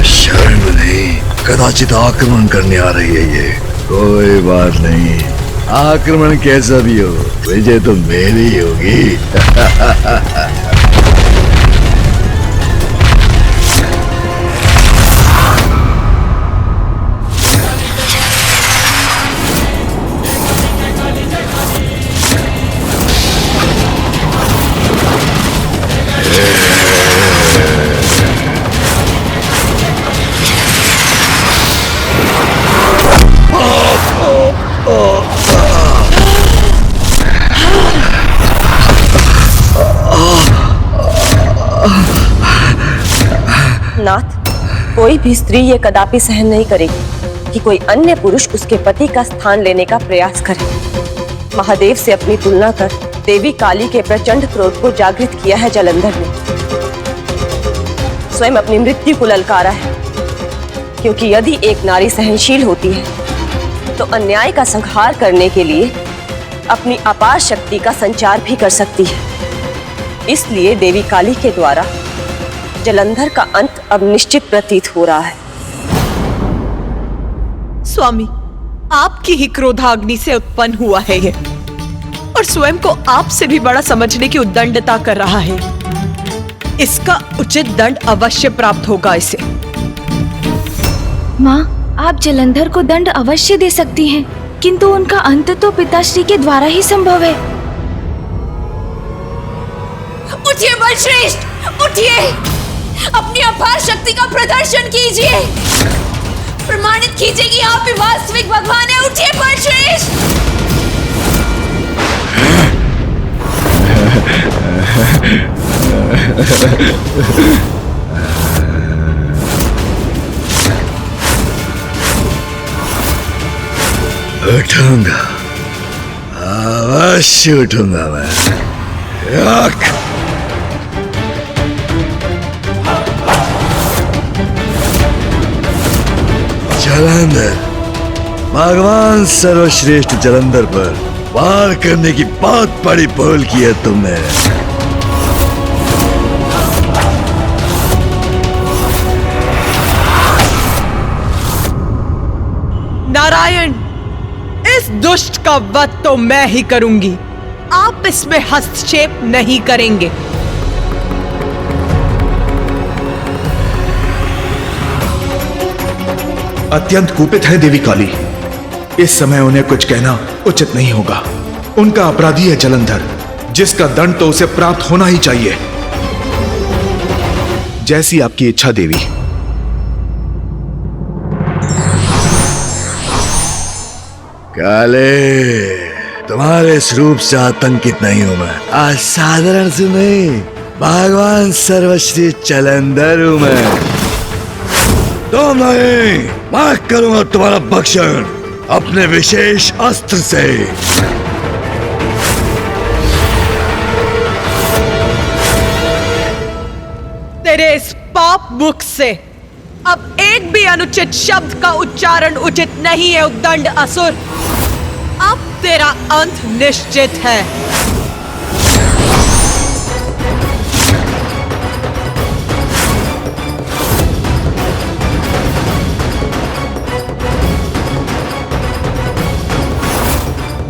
शर्म नहीं, कदाचित आक्रमण करने आ रही है ये। कोई बात नहीं, आक्रमण कैसा भी हो, विजय तो मेरी ही होगी। नाथ, कोई भी स्त्री ये कदापि सहन नहीं करेगी कि कोई अन्य पुरुष उसके पति का स्थान लेने का प्रयास करे। महादेव से अपनी तुलना कर देवी काली के प्रचंड क्रोध को जागृत किया है जलंधर ने। स्वयं अपनी मृत्यु को ललकारा है, क्योंकि यदि एक नारी सहनशील होती है तो अन्याय का संहार करने के लिए अपनी अपार शक्ति का संचार भी कर सकती है। इसलिए देवी काली के द्वारा जलंधर का अंत अब निश्चित प्रतीत हो रहा है। स्वामी, आपकी ही क्रोधाग्नि से उत्पन्न हुआ है ये, और स्वयं को आपसे भी बड़ा समझने की उद्दंडता कर रहा है। इसका उचित दंड अवश्य प्राप्त होगा इसे। माँ, आप जलंधर को दंड अवश्य दे सकती हैं, किंतु उनका अंत तो पिताश्री के द्वारा ही संभव है। उठिए बलश्रेष्ठ, उठिए, अपनी अपार शक्ति का प्रदर्शन कीजिए, प्रमाणित कीजिए कि आप ही वास्तविक भगवान हैं। उठिए बलश्रेष्ठ। उठूंगा, अवश्य उठूंगा मैं। जलंधर, भगवान सर्वश्रेष्ठ जलंधर पर वार करने की बहुत बड़ी पहल की है तुमने। नारायण, इस दुष्ट का वध तो मैं ही करूंगी, आप इसमें हस्तक्षेप नहीं करेंगे। अत्यंत कुपित है देवी काली, इस समय उन्हें कुछ कहना उचित नहीं होगा। उनका अपराधी है जलंधर, जिसका दंड तो उसे प्राप्त होना ही चाहिए। जैसी आपकी इच्छा देवी। काले, तुम्हारे स्वरूप से आतंकित नहीं हूं मैं। आज साधारण से नहीं, भगवान सर्वश्रेष्ठ जलंधर हूं मैं। तो नहीं, मैं करूंगा तुम्हारा भक्षण अपने विशेष अस्त्र से। तेरे इस पाप मुख से अब एक भी अनुचित शब्द का उच्चारण उचित नहीं है उद्दंड असुर। अब तेरा अंत निश्चित है।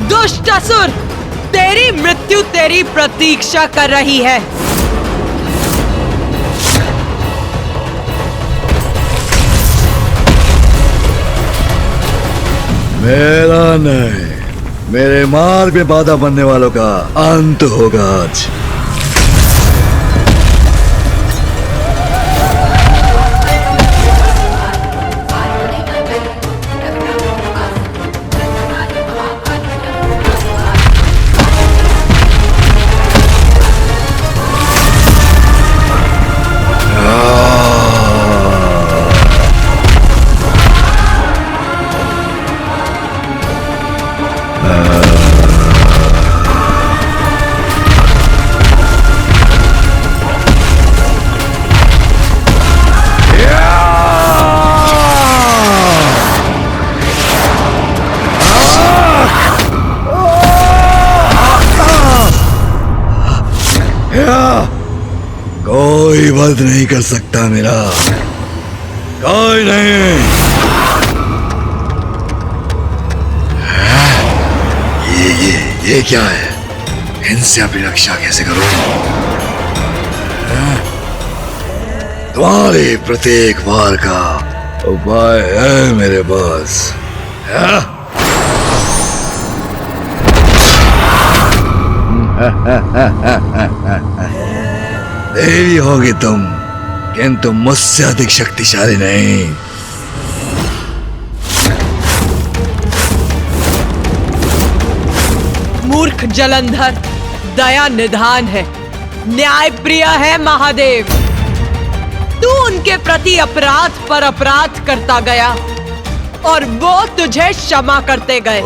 दुष्ट असुर, तेरी मृत्यु तेरी प्रतीक्षा कर रही है। मेरा नहीं, मेरे मार्ग में बाधा बनने वालों का अंत होगा आज। वध नहीं कर सकता मेरा कोई नहीं। ये क्या है? इनसे अपनी रक्षा कैसे करूं? तुम्हारे प्रत्येक वार का उपाय है मेरे पास। देवी होगी तुम, किंतु मुझसे अधिक शक्तिशाली नहीं। मूर्ख जलंधर दया निधान है, न्याय प्रिय है महादेव। तू उनके प्रति अपराध पर अपराध करता गया और वो तुझे क्षमा करते गए,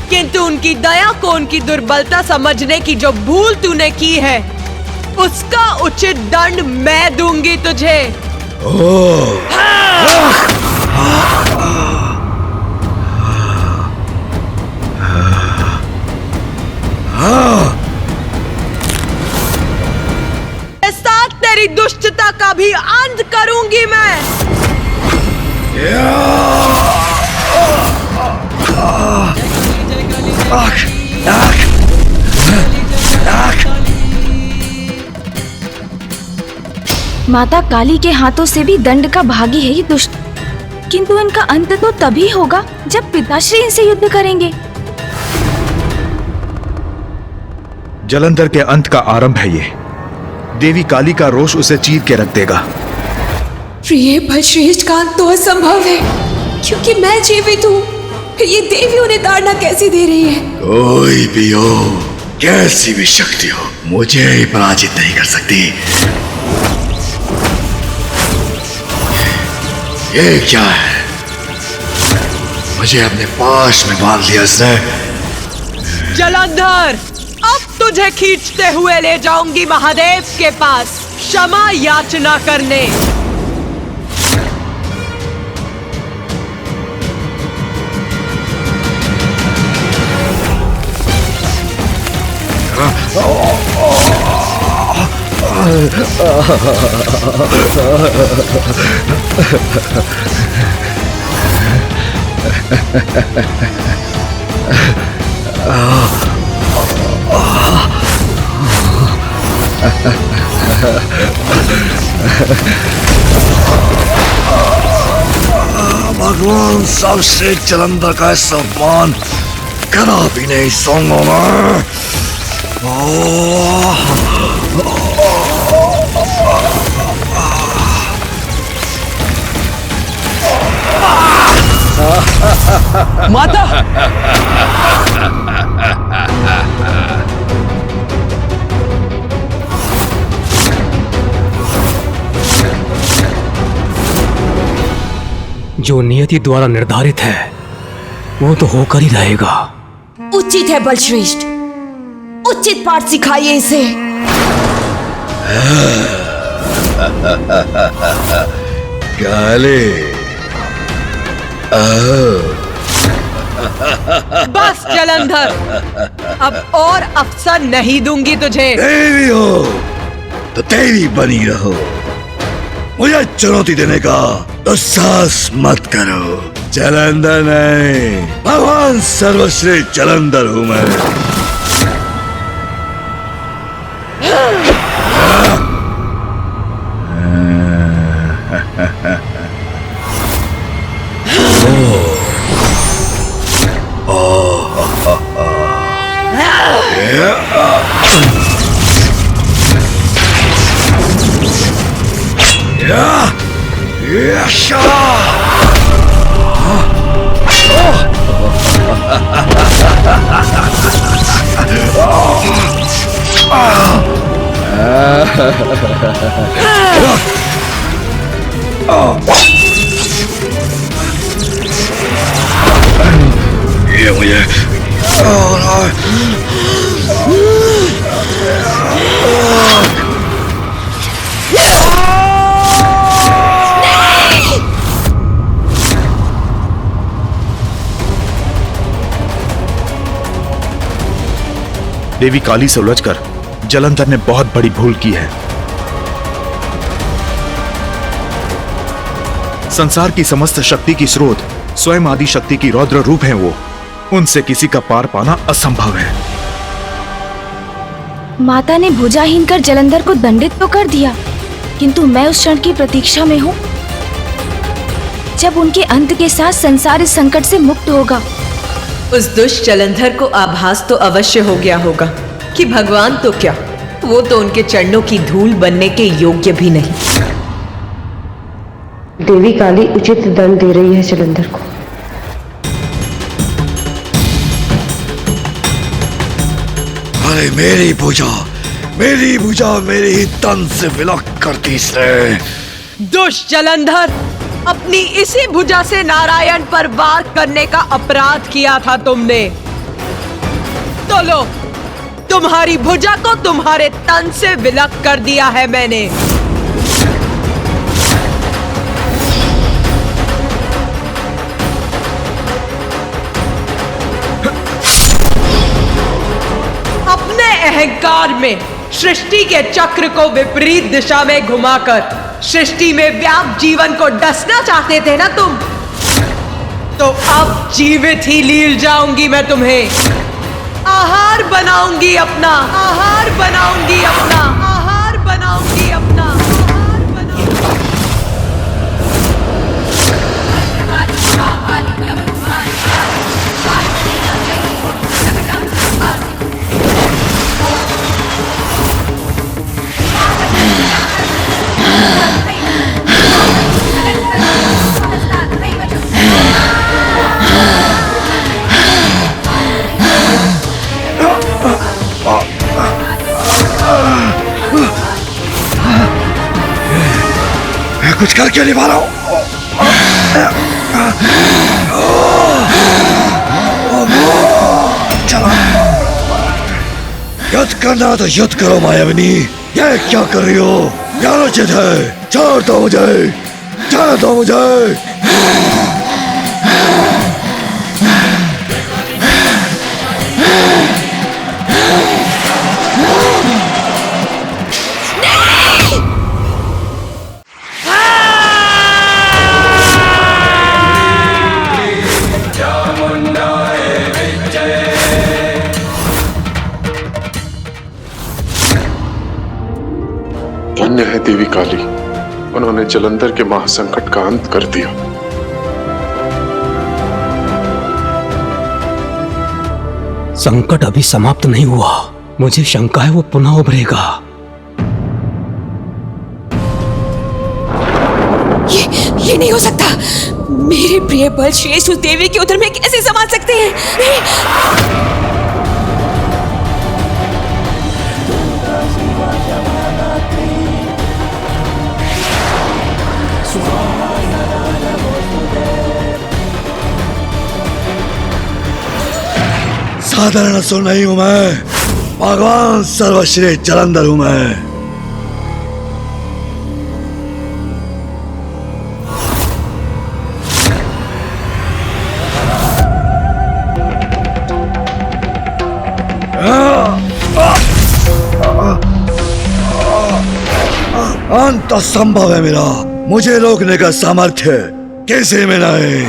किंतु उनकी दया को उनकी दुर्बलता समझने की जो भूल तूने की है, उसका उचित दंड मैं दूंगी तुझे। साथ तेरी दुष्टता का भी अंत करूंगी मैं। माता काली के हाथों से भी दंड का भागी है ये दुष्ट, किंतु इनका अंत तो तभी होगा जब पिताश्री इनसे युद्ध करेंगे। जलंधर के अंत का आरंभ है ये। देवी काली का रोष उसे चीर के रख देगा। प्रिय बलश्रेष्ठ का अंत तो असंभव है, क्योंकि मैं जीवित हूँ। फिर ये देवी उन्हें ताड़ना कैसी दे रही है? कोई भी हो, कैसी भी शक्ति हो, मुझे ही पराजित नहीं कर सकती। ये क्या है? मुझे अपने पास में बांध लिया इसने। जलंधर, अब तुझे खींचते हुए ले जाऊंगी महादेव के पास क्षमा याचना करने। भगवान सर्वश्रेष्ठ जलंधर का सम्मान कदापि नहीं सूंघूंगा मैं। माता! जो नियति द्वारा निर्धारित है वो तो होकर ही रहेगा। उचित है बलश्रेष्ठ, उचित पाठ सिखाइए इसे। काले, बस जलंधर, अब और अवसर नहीं दूंगी तुझे। देवी हो तो देवी बनी रहो, मुझे चुनौती देने का दुस्साहस मत करो। जलंधर नहीं, भगवान सर्वश्रेष्ठ जलंधर हूं मैं। ये मुझे देवी काली से उलझकर जलंधर ने बहुत बड़ी भूल की है। संसार की समस्त शक्ति की स्रोत स्वयं आदि शक्ति की रौद्र रूप है वो। उनसे किसी का पार पाना असंभव है। माता ने भुजाहीन कर जलंधर को दंडित तो कर दिया, किंतु मैं उस क्षण की प्रतीक्षा में हूँ जब उनके अंत के साथ संसार इस संकट से मुक्त होगा। उस दुष्ट जलंधर को आभास तो अवश्य हो गया होगा कि भगवान तो क्या, वो तो उनके चरणों की धूल बनने के योग्य भी नहीं। देवी काली उचित दंड दे रही है जलंधर को। अरे मेरी भुजा मेरे ही तन से विलक करती से। दुष्ट जलंधर, अपनी इसी भुजा से नारायण पर वार करने का अपराध किया था तुमने। तो लो, तुम्हारी भुजा को तुम्हारे तन से विलक कर दिया है मैंने। अपने अहंकार में सृष्टि के चक्र को विपरीत दिशा में घुमाकर सृष्टि में व्याप्त जीवन को डसना चाहते थे ना तुम, तो अब जीवित ही लील जाऊंगी मैं तुम्हें। आहार बनाऊंगी अपना, आहार बनाऊंगी अपना, आहार बनाऊंगी अपना, आहार बनाऊंगी। मैं कुछ करके नहीं पा रहा हूं। चलो, युद्ध करना तो युद्ध करो मायाविनी। ये क्या कर रही हो? क्या उचित है? छोड़ दो मुझे, छोड़ दो मुझे। धन्य है देवी काली, उन्होंने जलंधर के महासंकट का अंत कर दिया। संकट अभी समाप्त नहीं हुआ। मुझे शंका है वो पुनः उभरेगा। ये नहीं हो सकता। मेरे प्रिय बल श्रेष्ठ उस देवी के उदर में कैसे समा सकते हैं? नहीं। साधारण असुर नहीं हूं मैं, भगवान सर्वश्रेष्ठ जलंधर हूं मैं। अंत असंभव है मेरा, मुझे रोकने का सामर्थ्य किसी में नहीं।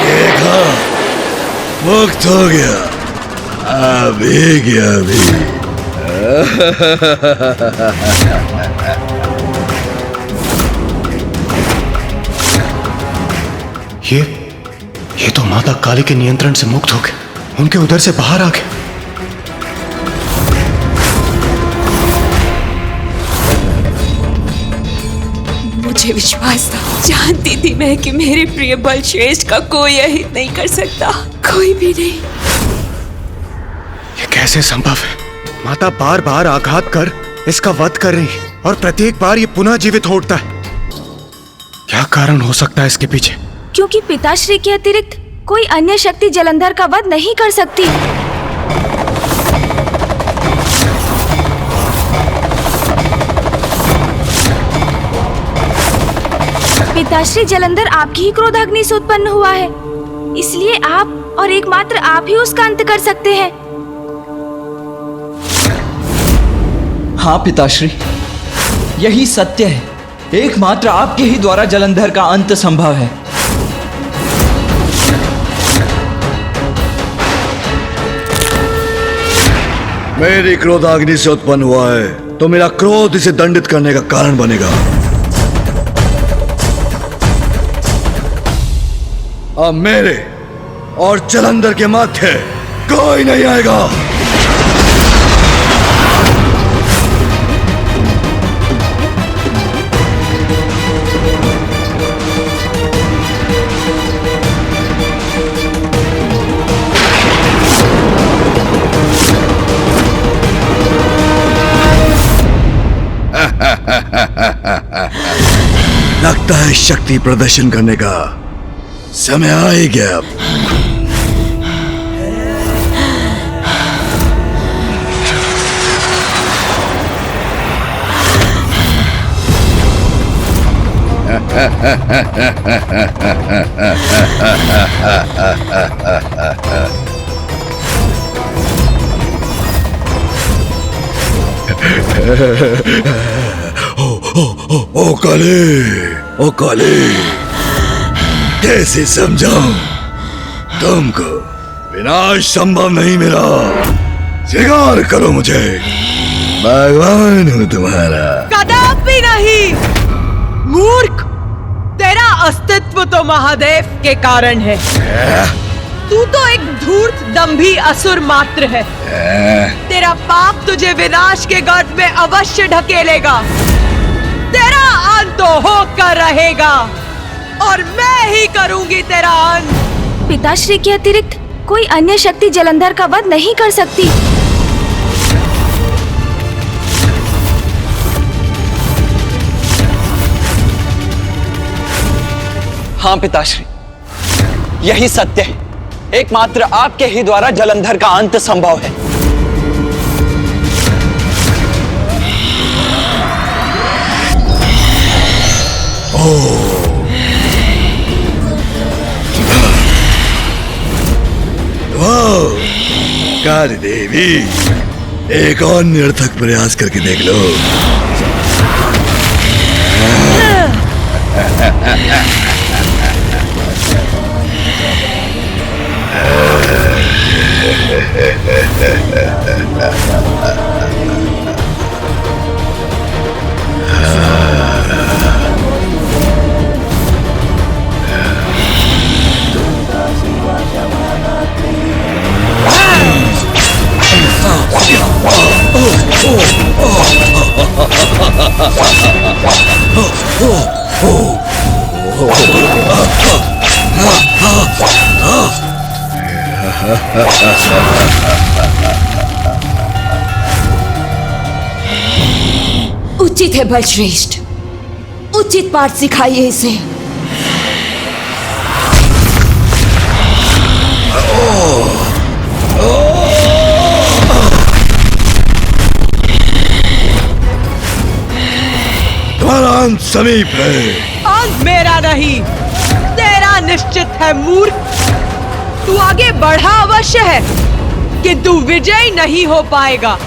देखा, मुक्त हो गया, अभी गया अभी। ये तो माता काली के नियंत्रण से मुक्त हो गए, उनके उधर से बाहर आ गए। मुझे विश्वास था, जानती थी मैं कि मेरे प्रिय बल श्रेष्ठ का कोई अहित नहीं कर सकता, कोई भी नहीं। ये कैसे संभव है? माता बार बार आघात कर इसका वध कर रही है और प्रत्येक बार ये पुनः जीवित हो उठता है। क्या कारण हो सकता है इसके पीछे? क्योंकि पिताश्री के अतिरिक्त कोई अन्य शक्ति जलंधर का वध नहीं कर सकती। पिताश्री जलंधर आपकी ही क्रोधाग्नि से उत्पन्न हुआ है, इसलिए आप और एकमात्र आप ही उसका अंत कर सकते हैं। हाँ पिताश्री, यही सत्य है। एकमात्र आपके ही द्वारा जलंधर का अंत संभव है। मेरी क्रोधाग्नि से उत्पन्न हुआ है तो मेरा क्रोध इसे दंडित करने का कारण बनेगा। अब मेरे और जलंधर के मध्य कोई नहीं आएगा। लगता है शक्ति प्रदर्शन करने का समय आ ही गया। अब ओ काले, कैसे समझाऊं तुमको? विनाश संभव नहीं मेरा। स्वीकार करो मुझे, भगवान हूं तुम्हारा। कदापि नहीं मूर्ख, तेरा अस्तित्व तो महादेव के कारण है। तू तो एक धूर्त दंभी असुर मात्र है। तेरा पाप तुझे विनाश के गर्त में अवश्य ढकेलेगा। तेरा अंत तो होकर रहेगा और मैं ही करूंगी तेरा अंत। पिताश्री के अतिरिक्त कोई अन्य शक्ति जलंधर का वध नहीं कर सकती। हाँ पिताश्री, यही सत्य है। एकमात्र आपके ही द्वारा जलंधर का अंत संभव है। काली देवी, एक और निरर्थक प्रयास करके देख लो। उचित है बलश्रेष्ठ, उचित पाठ सिखाइए इसे। तुम्हारा अंत समीप है। अंत मेरा नहीं, तेरा निश्चित है मूर्ख। तू आगे बढ़ा अवश्य है, किंतु विजयी नहीं हो पाएगा।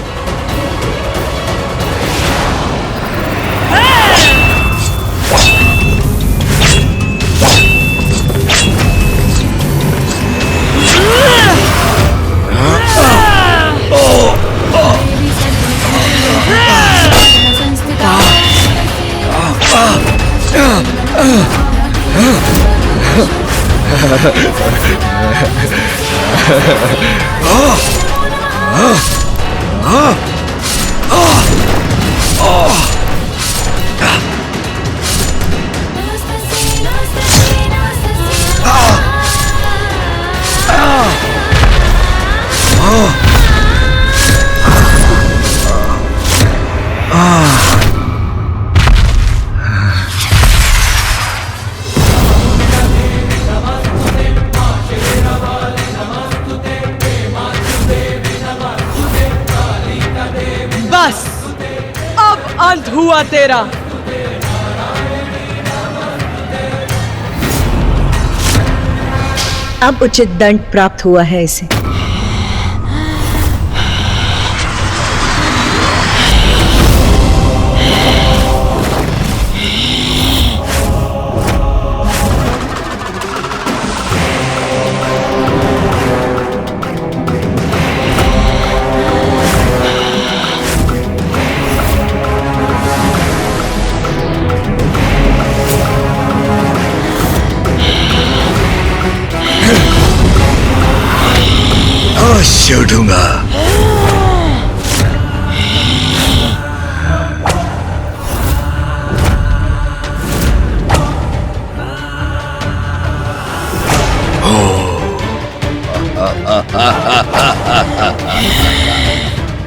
हुआ तेरा। अब उचित दंड प्राप्त हुआ है इसे। अवश्य उठूंगा।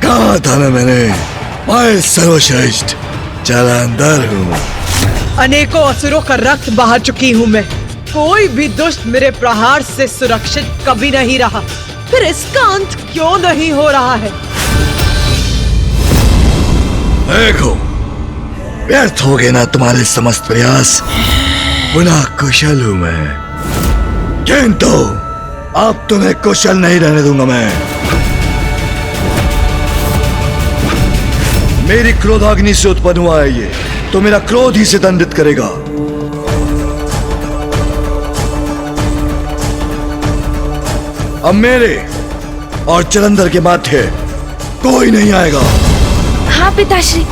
कहा था ना मैंने, मैं सर्वश्रेष्ठ जलंधर हूँ। अनेकों असुरों का रक्त बहा चुकी हूँ मैं। कोई भी दुष्ट मेरे प्रहार से सुरक्षित कभी नहीं रहा, फिर इसका अंत क्यों नहीं हो रहा है? देखो, व्यर्थ हो गए ना तुम्हारे समस्त प्रयास। पुनः कुशल हूं मैं, किंतु अब तुम्हें कुशल नहीं रहने दूंगा मैं। मेरी क्रोधाग्नि से उत्पन्न हुआ है ये, तो मेरा क्रोध ही से दंडित करेगा। अब मेरे और जलंधर के माथे कोई नहीं आएगा। हाँ पिताश्री।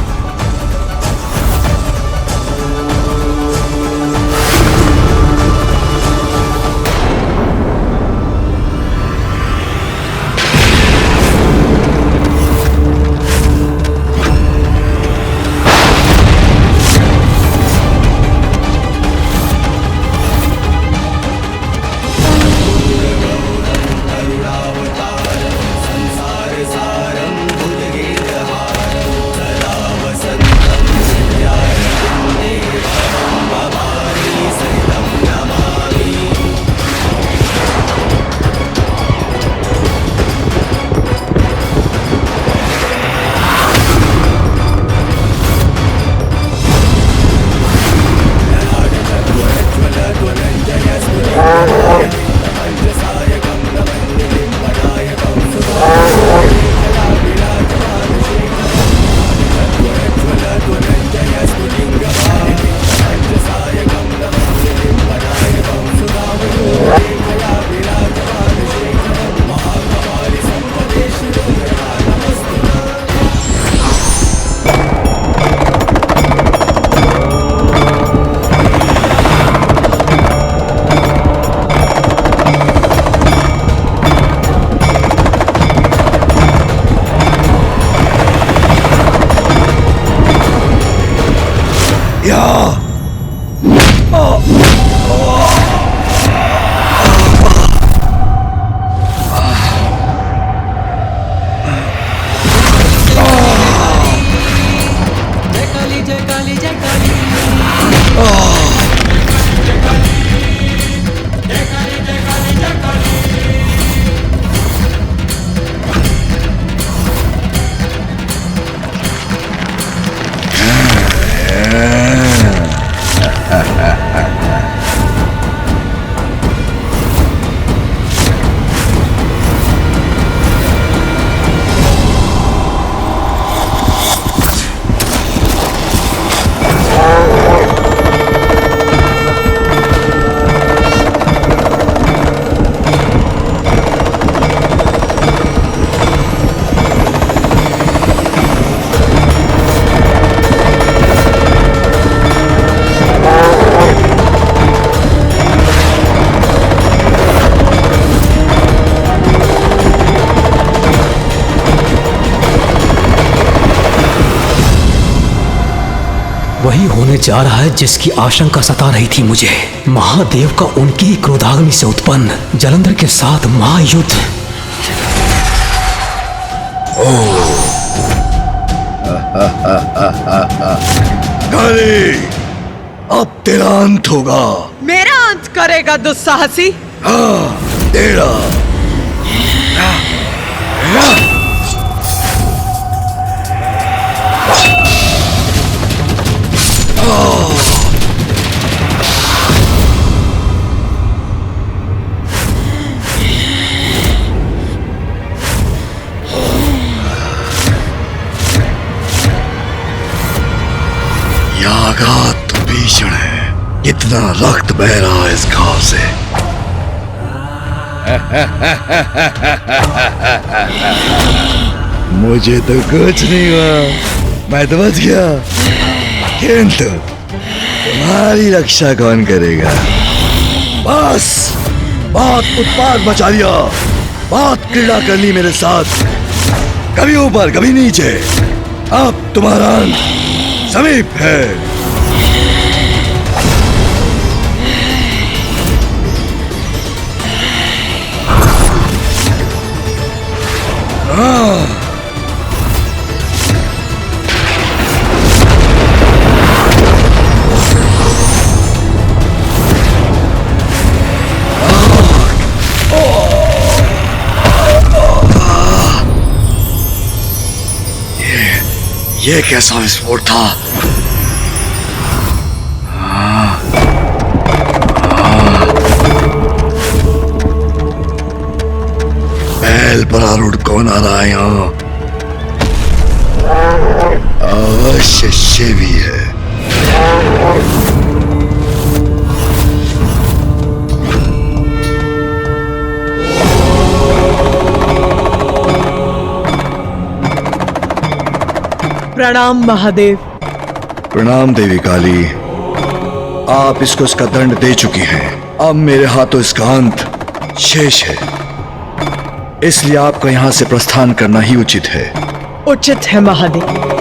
वही होने जा रहा है जिसकी आशंका सता रही थी मुझे। महादेव का उनकी ही क्रोधाग्नि से उत्पन्न जलंधर के साथ महायुद्ध। काली, अब तेरा अंत होगा। मेरा अंत करेगा दुस्साहसी? हाँ, तेरा। कितना रक्त बह रहा है इस घाव से। मुझे तो कुछ नहीं हुआ, मैं तो बच गया, किंतु तुम्हारी रक्षा कौन करेगा? बस बहुत उत्पाद मचा लिया, बहुत क्रीड़ा कर ली मेरे साथ, कभी ऊपर कभी नीचे। अब तुम्हारा अंत समीप है। ये कैसा विस्फोट था? बैल पर आरूढ़ कौन आ रहा है यहाँ? अवश्य शिव ही है। प्रणाम महादेव। प्रणाम देवी काली। आप इसको इसका दंड दे चुकी हैं। अब मेरे हाथों इसका अंत शेष है, इसलिए आपको यहाँ से प्रस्थान करना ही उचित है। उचित है महादेव।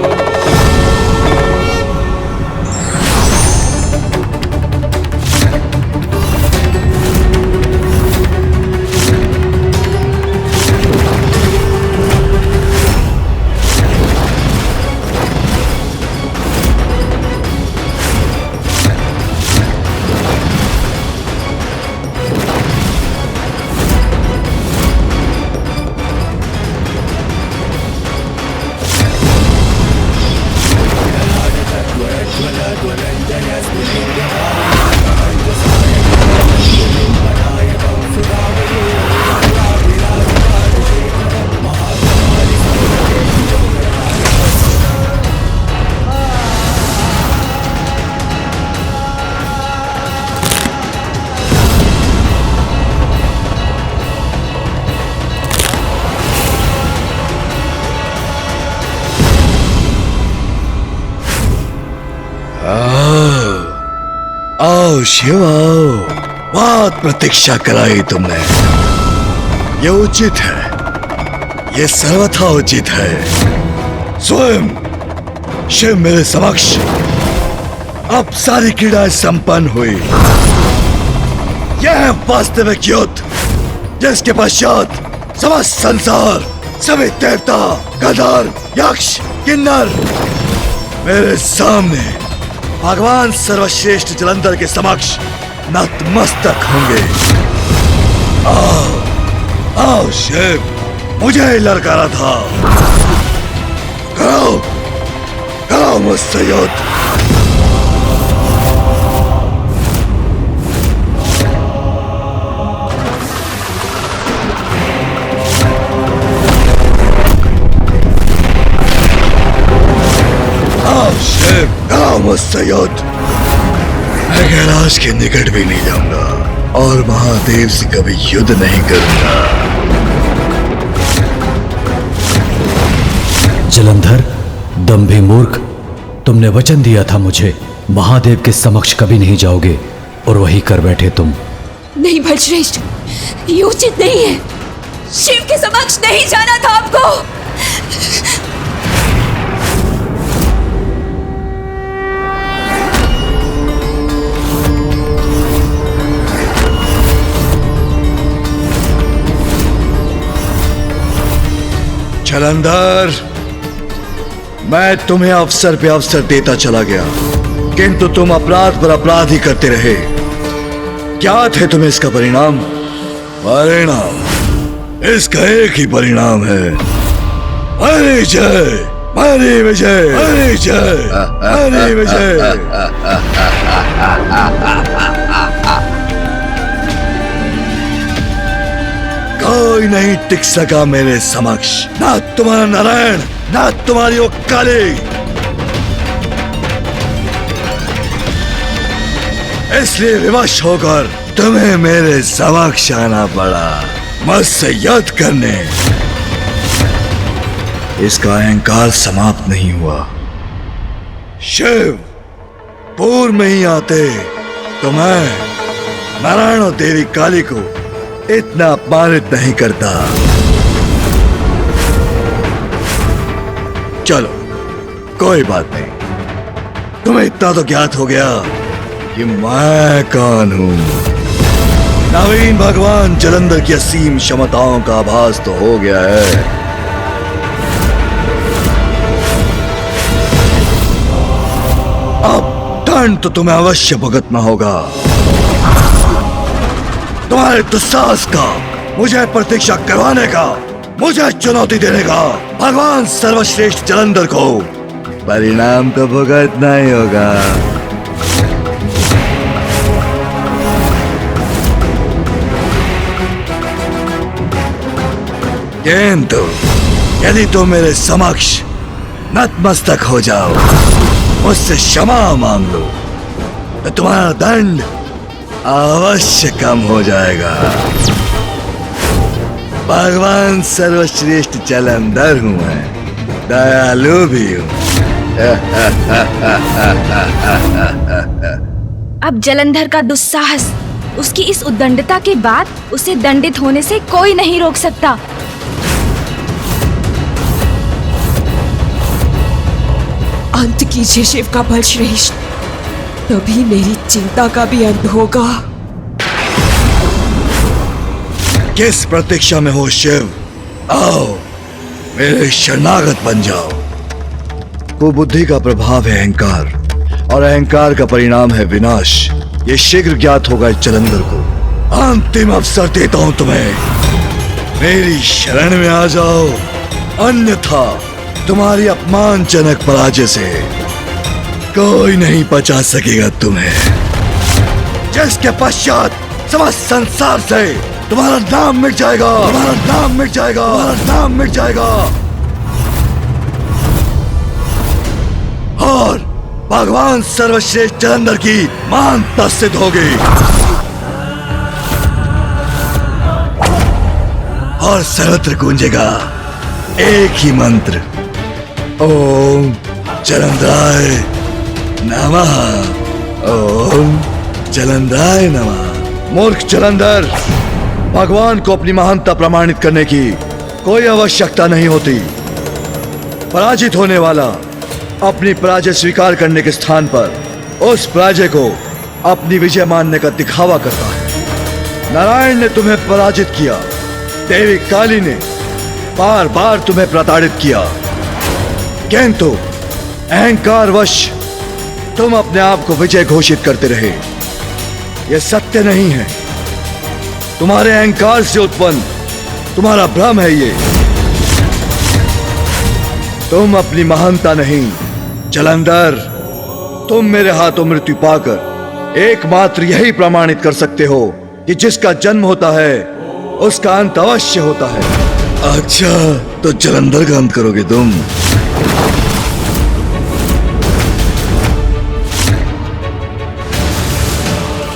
आओ शिव आओ, बहुत प्रतीक्षा कराई तुमने। ये उचित है, ये सर्वथा उचित है। स्वयं शिव मेरे समक्ष। अब सारी क्रीड़ाएं संपन्न हुई। यह है वास्तविक युद्ध, जिसके पश्चात समस्त संसार, सभी देवता, गंधर्व, यक्ष, किन्नर मेरे सामने भगवान सर्वश्रेष्ठ जलंधर के समक्ष नतमस्तक होंगे। आओ, आओ शिव, मुझे ही ललकारा था। करो, करो मुझसे युद्ध। शिव, करो मुझसे युद्ध। मैं कैलाश के निकट भी नहीं जाऊंगा और महादेव से कभी युद्ध नहीं करूंगा। जलंधर, दंभी मूर्ख, तुमने वचन दिया था मुझे, महादेव के समक्ष कभी नहीं जाओगे और वही कर बैठे तुम। नहीं भट्टश्रेष्ठ, ये उचित नहीं है। शिव के समक्ष नहीं जाना था आपको। जलंधर, मैं तुम्हें अवसर पे अवसर देता चला गया, किंतु तुम अपराध पर अपराध ही करते रहे। क्या थे तुम्हें इसका परिणाम? परिणाम इसका एक ही परिणाम है, हरी जय, हरी विजय, हरी जय, हरी विजय। कोई नहीं टिक सका मेरे समक्ष, ना तुम्हारा नारायण, ना तुम्हारी वो काली। इसलिए विवश होकर तुम्हें मेरे समक्ष आना पड़ा, मुझसे युद्ध करने। इसका अहंकार समाप्त नहीं हुआ। शिव पूर्व में ही आते तो मैं नारायण और देवी काली को इतना अपमानित नहीं करता। चलो कोई बात नहीं, तुम्हें इतना तो ज्ञात हो गया कि मैं कौन हूं। नवीन भगवान जलंधर की असीम क्षमताओं का आभास तो हो गया है। अब दंड तो तुम्हें अवश्य भुगतना होगा। तुम्हारे दुस्साहस का, मुझे प्रतीक्षा करवाने का, मुझे चुनौती देने का भगवान सर्वश्रेष्ठ जलंधर को परिणाम तो भुगतना ही होगा। किंतु यदि तुम मेरे समक्ष नतमस्तक हो जाओ, मुझसे क्षमा मांग लो, तो तुम्हारा दंड अवश्य कम हो जाएगा। भगवान सर्वश्रेष्ठ जलंधर हूं मैं, दयालु भी हूं। अब जलंधर का दुस्साहस, उसकी इस उद्दंडता के बाद उसे दंडित होने से कोई नहीं रोक सकता। अंत कीजिए शिव का बल श्रेष्ठ, तभी मेरी चिंता का भी अंत होगा। किस प्रतीक्षा में हो शिव? आओ मेरे शरणागत बन जाओ। कुबुद्धि का प्रभाव है अहंकार, और अहंकार का परिणाम है विनाश। ये शीघ्र ज्ञात होगा इस जलंधर को। अंतिम अवसर देता हूं तुम्हें, मेरी शरण में आ जाओ, अन्यथा तुम्हारी अपमानजनक पराजय से कोई नहीं बचा सकेगा तुम्हें, जिसके पश्चात समस्त संसार से तुम्हारा नाम मिट जाएगा, तुम्हारा नाम मिट जाएगा, तुम्हारा नाम मिट जाएगा, और भगवान सर्वश्रेष्ठ जलंधर की महानता सिद्ध होगी। और सर्वत्र गूंजेगा एक ही मंत्र, ओम जलंधराय नमः, ओम जलंधराय नमः। मूर्ख जलंधर, भगवान को अपनी महानता प्रमाणित करने की कोई आवश्यकता नहीं होती। पराजित होने वाला अपनी पराजय स्वीकार करने के स्थान पर उस पराजय को अपनी विजय मानने का दिखावा करता है। नारायण ने तुम्हें पराजित किया, देवी काली ने बार बार तुम्हें प्रताड़ित किया, किंतु अहंकारवश तुम अपने आप को विजय घोषित करते रहे। यह सत्य नहीं है, तुम्हारे अहंकार से उत्पन्न तुम्हारा भ्रम है ये। तुम अपनी महानता नहीं जलंधर, तुम मेरे हाथों मृत्यु पाकर एकमात्र यही प्रमाणित कर सकते हो कि जिसका जन्म होता है उसका अंत अवश्य होता है। अच्छा, तो जलंधर का अंत करोगे तुम?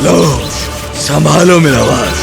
लो, संभालो मेरा आवाज।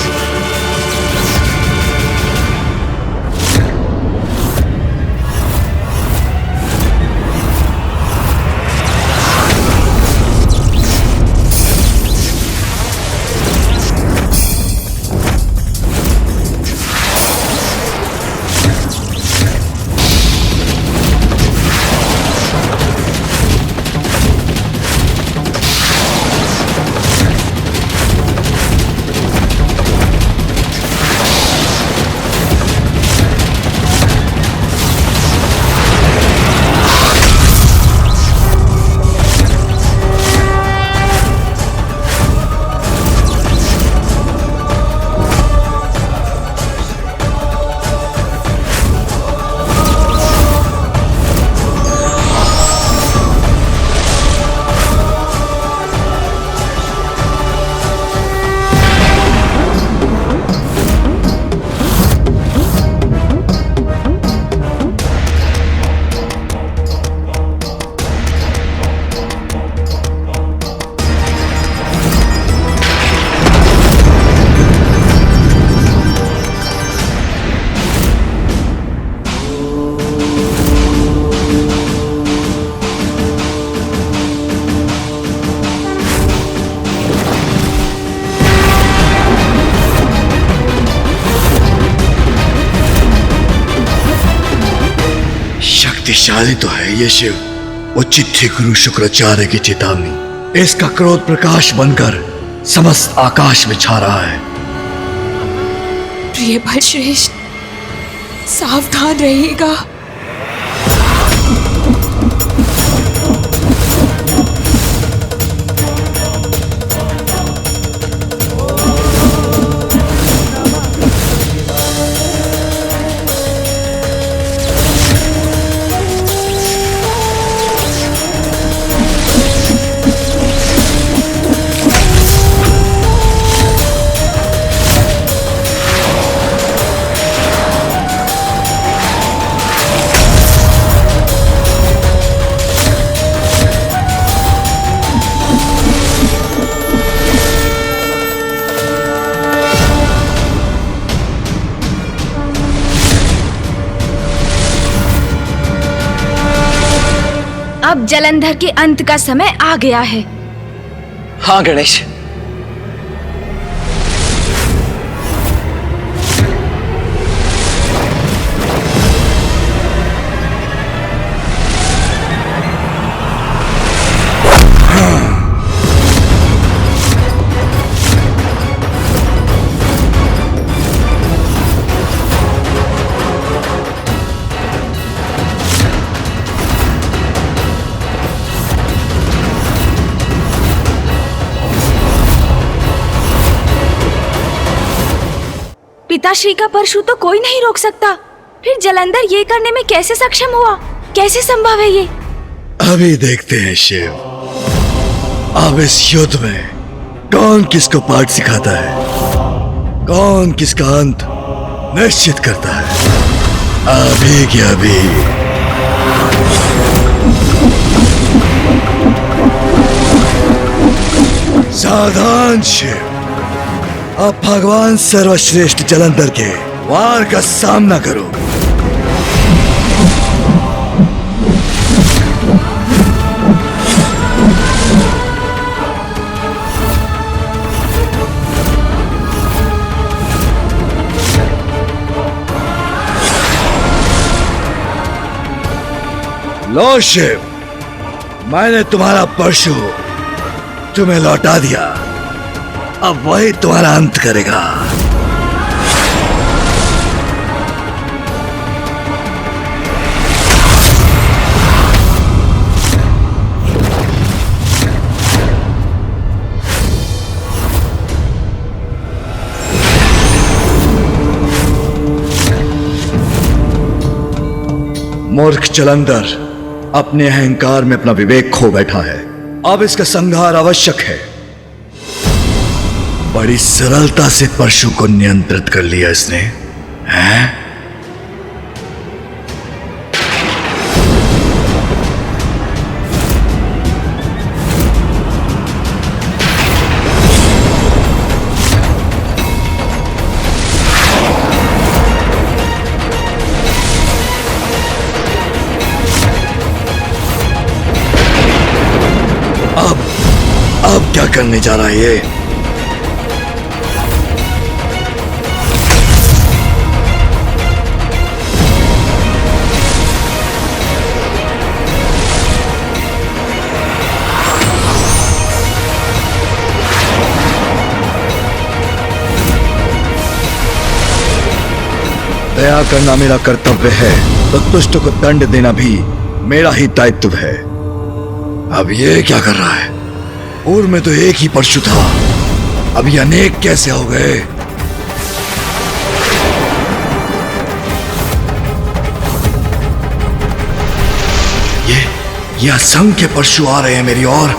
शक्तिशाली तो है ये शिव, उचित थी गुरु शुक्राचार्य की चेतावनी। इसका क्रोध प्रकाश बनकर समस्त आकाश में छा रहा है। प्रिय बलश्रेष्ठ, सावधान रहिएगा। अब जलंधर के अंत का समय आ गया है। हाँ गणेश। पिताश्री का परशु तो कोई नहीं रोक सकता, फिर जलंधर ये करने में कैसे सक्षम हुआ? कैसे संभव है ये? अभी देखते हैं शिव, अब इस युद्ध में कौन किसको पाठ सिखाता है, कौन किसका अंत निश्चित करता है। अभी की अभी। सावधान शिव, अब भगवान सर्वश्रेष्ठ जलंधर के वार का सामना करो। लो शिव, मैंने तुम्हारा परशु तुम्हें लौटा दिया, अब वही तुम्हारा अंत करेगा। मूर्ख जलंधर अपने अहंकार में अपना विवेक खो बैठा है। अब इसका संहार आवश्यक है। बड़ी सरलता से परशु को नियंत्रित कर लिया इसने, हैं? अब क्या करने जा रहा है ये? दया करना मेरा कर्तव्य है, तो दुष्ट को दंड देना भी मेरा ही दायित्व है। अब ये क्या कर रहा है? पूर्व में तो एक ही परशु था, अभी अनेक कैसे हो गए? ये असंख्य परशु आ रहे हैं मेरी ओर।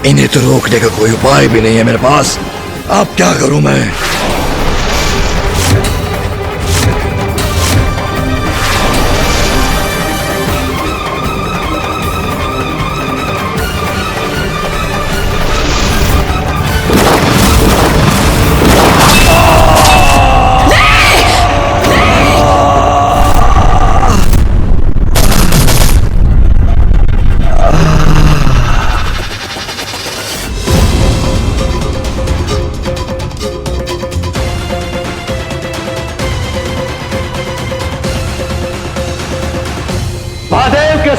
इन्हें तो रोकने का कोई उपाय भी नहीं है मेरे पास। अब क्या करूं मैं?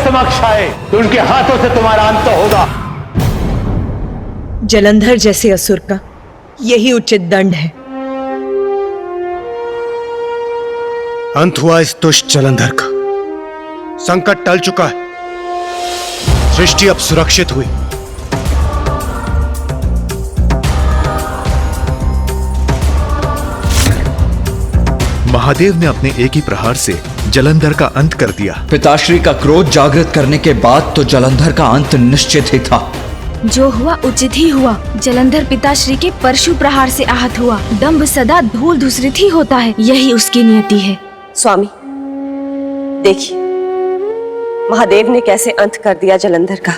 समक्ष आए तो उनके हाथों से तुम्हारा अंत होगा। जलंधर जैसे असुर का यही उचित दंड है। अंत हुआ इस दुष्ट जलंधर का। संकट टल चुका है। सृष्टि अब सुरक्षित हुई। महादेव ने अपने एक ही प्रहार से जलंधर का अंत कर दिया। पिताश्री का क्रोध जागृत करने के बाद तो जलंधर का अंत निश्चित ही था। जो हुआ उचित ही हुआ। जलंधर पिताश्री के परशु प्रहार से आहत हुआ। दंभ सदा धूल धूसरित ही होता है, यही उसकी नियति है। स्वामी देखिए, महादेव ने कैसे अंत कर दिया जलंधर का,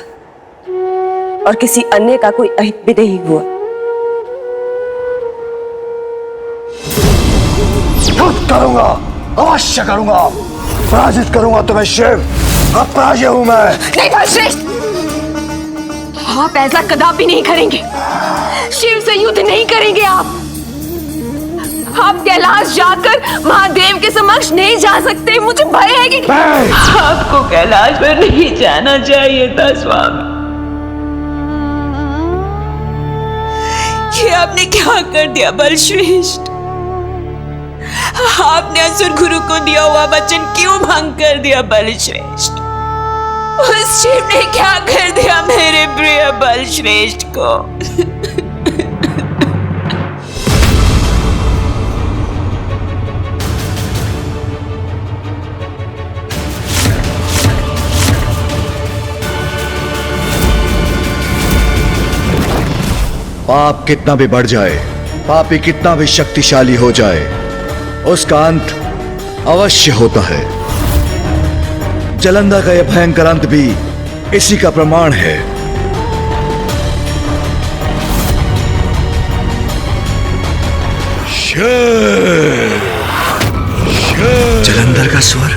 और किसी अन्य का कोई अहित भी नहीं हुआ। युद्ध करूंगा, अवश्य करूंगा, पराजित करूंगा तुम्हें शिव। अब पराजय हूं मैं। नहीं बलश्रेष्ठ, आप ऐसा कदापि नहीं करेंगे। शिव से युद्ध नहीं करेंगे आप कैलाश जाकर महादेव के समक्ष नहीं जा सकते। मुझे भय है कि आपको कैलाश पर नहीं जाना चाहिए था स्वामी। ये आपने क्या कर दिया बलश्रेष्ठ? आपने असुर गुरु को दिया हुआ वचन क्यों भंग कर दिया बलश्रेष्ठ? उस शिव ने क्या कर दिया मेरे प्रिय बलश्रेष्ठ को? पाप कितना भी बढ़ जाए, पापी कितना भी शक्तिशाली हो जाए, उसका अंत अवश्य होता है। जलंधर का यह भयंकर अंत भी इसी का प्रमाण है। जलंधर का स्वर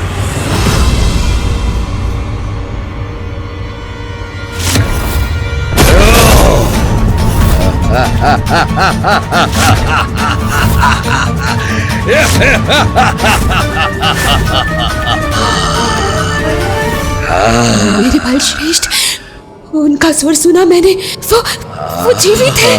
मेरे बलश्रेष्ठ, उनका स्वर सुना मैंने। वो जीवित है।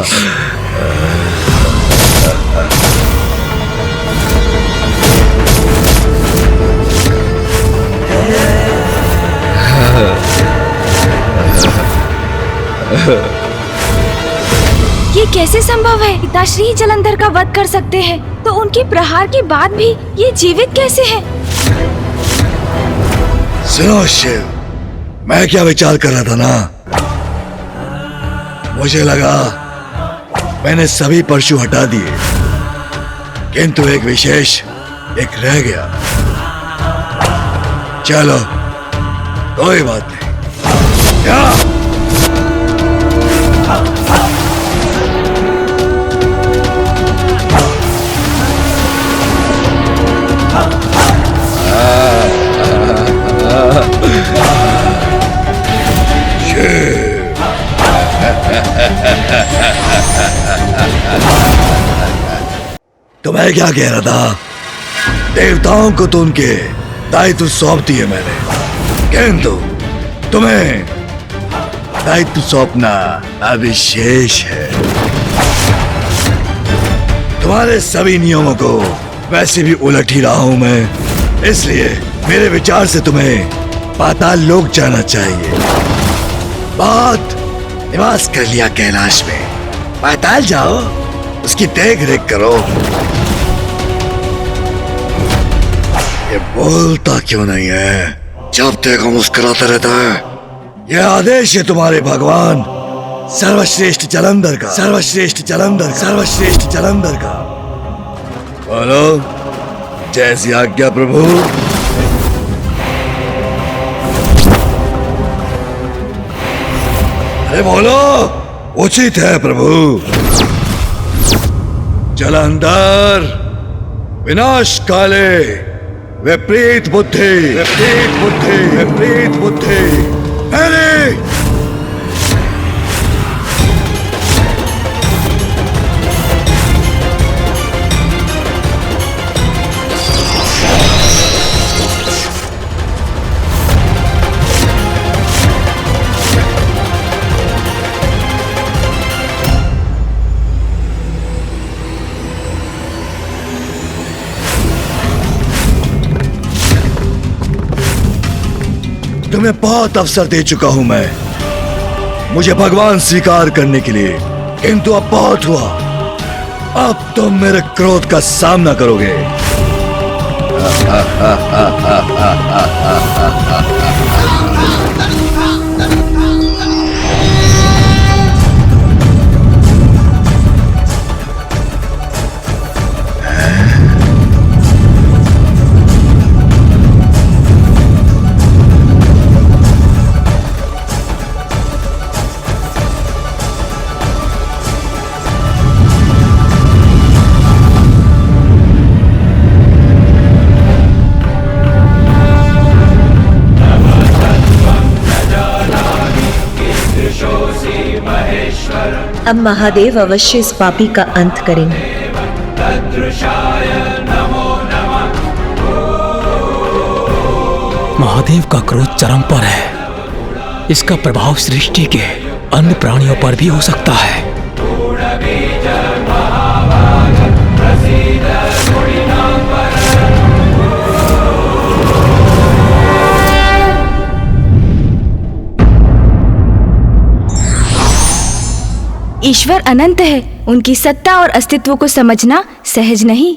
ये कैसे संभव है? पिताश्री ही जलंधर का वध कर सकते हैं, तो उनके प्रहार के बाद भी ये जीवित कैसे है? सुनो शिव, मैं क्या विचार कर रहा था ना, मुझे लगा मैंने सभी परशु हटा दिए, किंतु एक विशेष एक रह गया। चलो कोई बात नहीं। क्या? तो मैं क्या कह रहा था, देवताओं को तो उनके दायित्व सौंप दिए मैंने, किंतु तुम्हें दायित्व सौंपना अविशेष है। तुम्हारे सभी नियमों को वैसे भी उलट ही रहा हूं मैं, इसलिए मेरे विचार से तुम्हें पाताल लोक जाना चाहिए। बहुत निवास कर लिया कैलाश में, पाताल जाओ, उसकी देख रेख करो। ये बोलता क्यों नहीं है? जब देखो मुस्कुराता रहता है। यह आदेश है तुम्हारे भगवान सर्वश्रेष्ठ जलंधर का, सर्वश्रेष्ठ जलंधर, सर्वश्रेष्ठ जलंधर का। बोलो, जैसी आज्ञा प्रभु। अरे बोलो, उचित है प्रभु। जलंधर विनाश काले विपरीत बुद्धि, विपरीत बुद्धि, विपरीत बुद्धि मेरी। तुम्हें बहुत अवसर दे चुका हूं मैं मुझे भगवान स्वीकार करने के लिए, किंतु अब बहुत हुआ। अब तुम मेरे क्रोध का सामना करोगे। अब महादेव अवश्य इस पापी का अंत करेंगे। महादेव का क्रोध चरम पर है। इसका प्रभाव सृष्टि के अन्य प्राणियों पर भी हो सकता है। ईश्वर अनंत है, उनकी सत्ता और अस्तित्व को समझना सहज नहीं।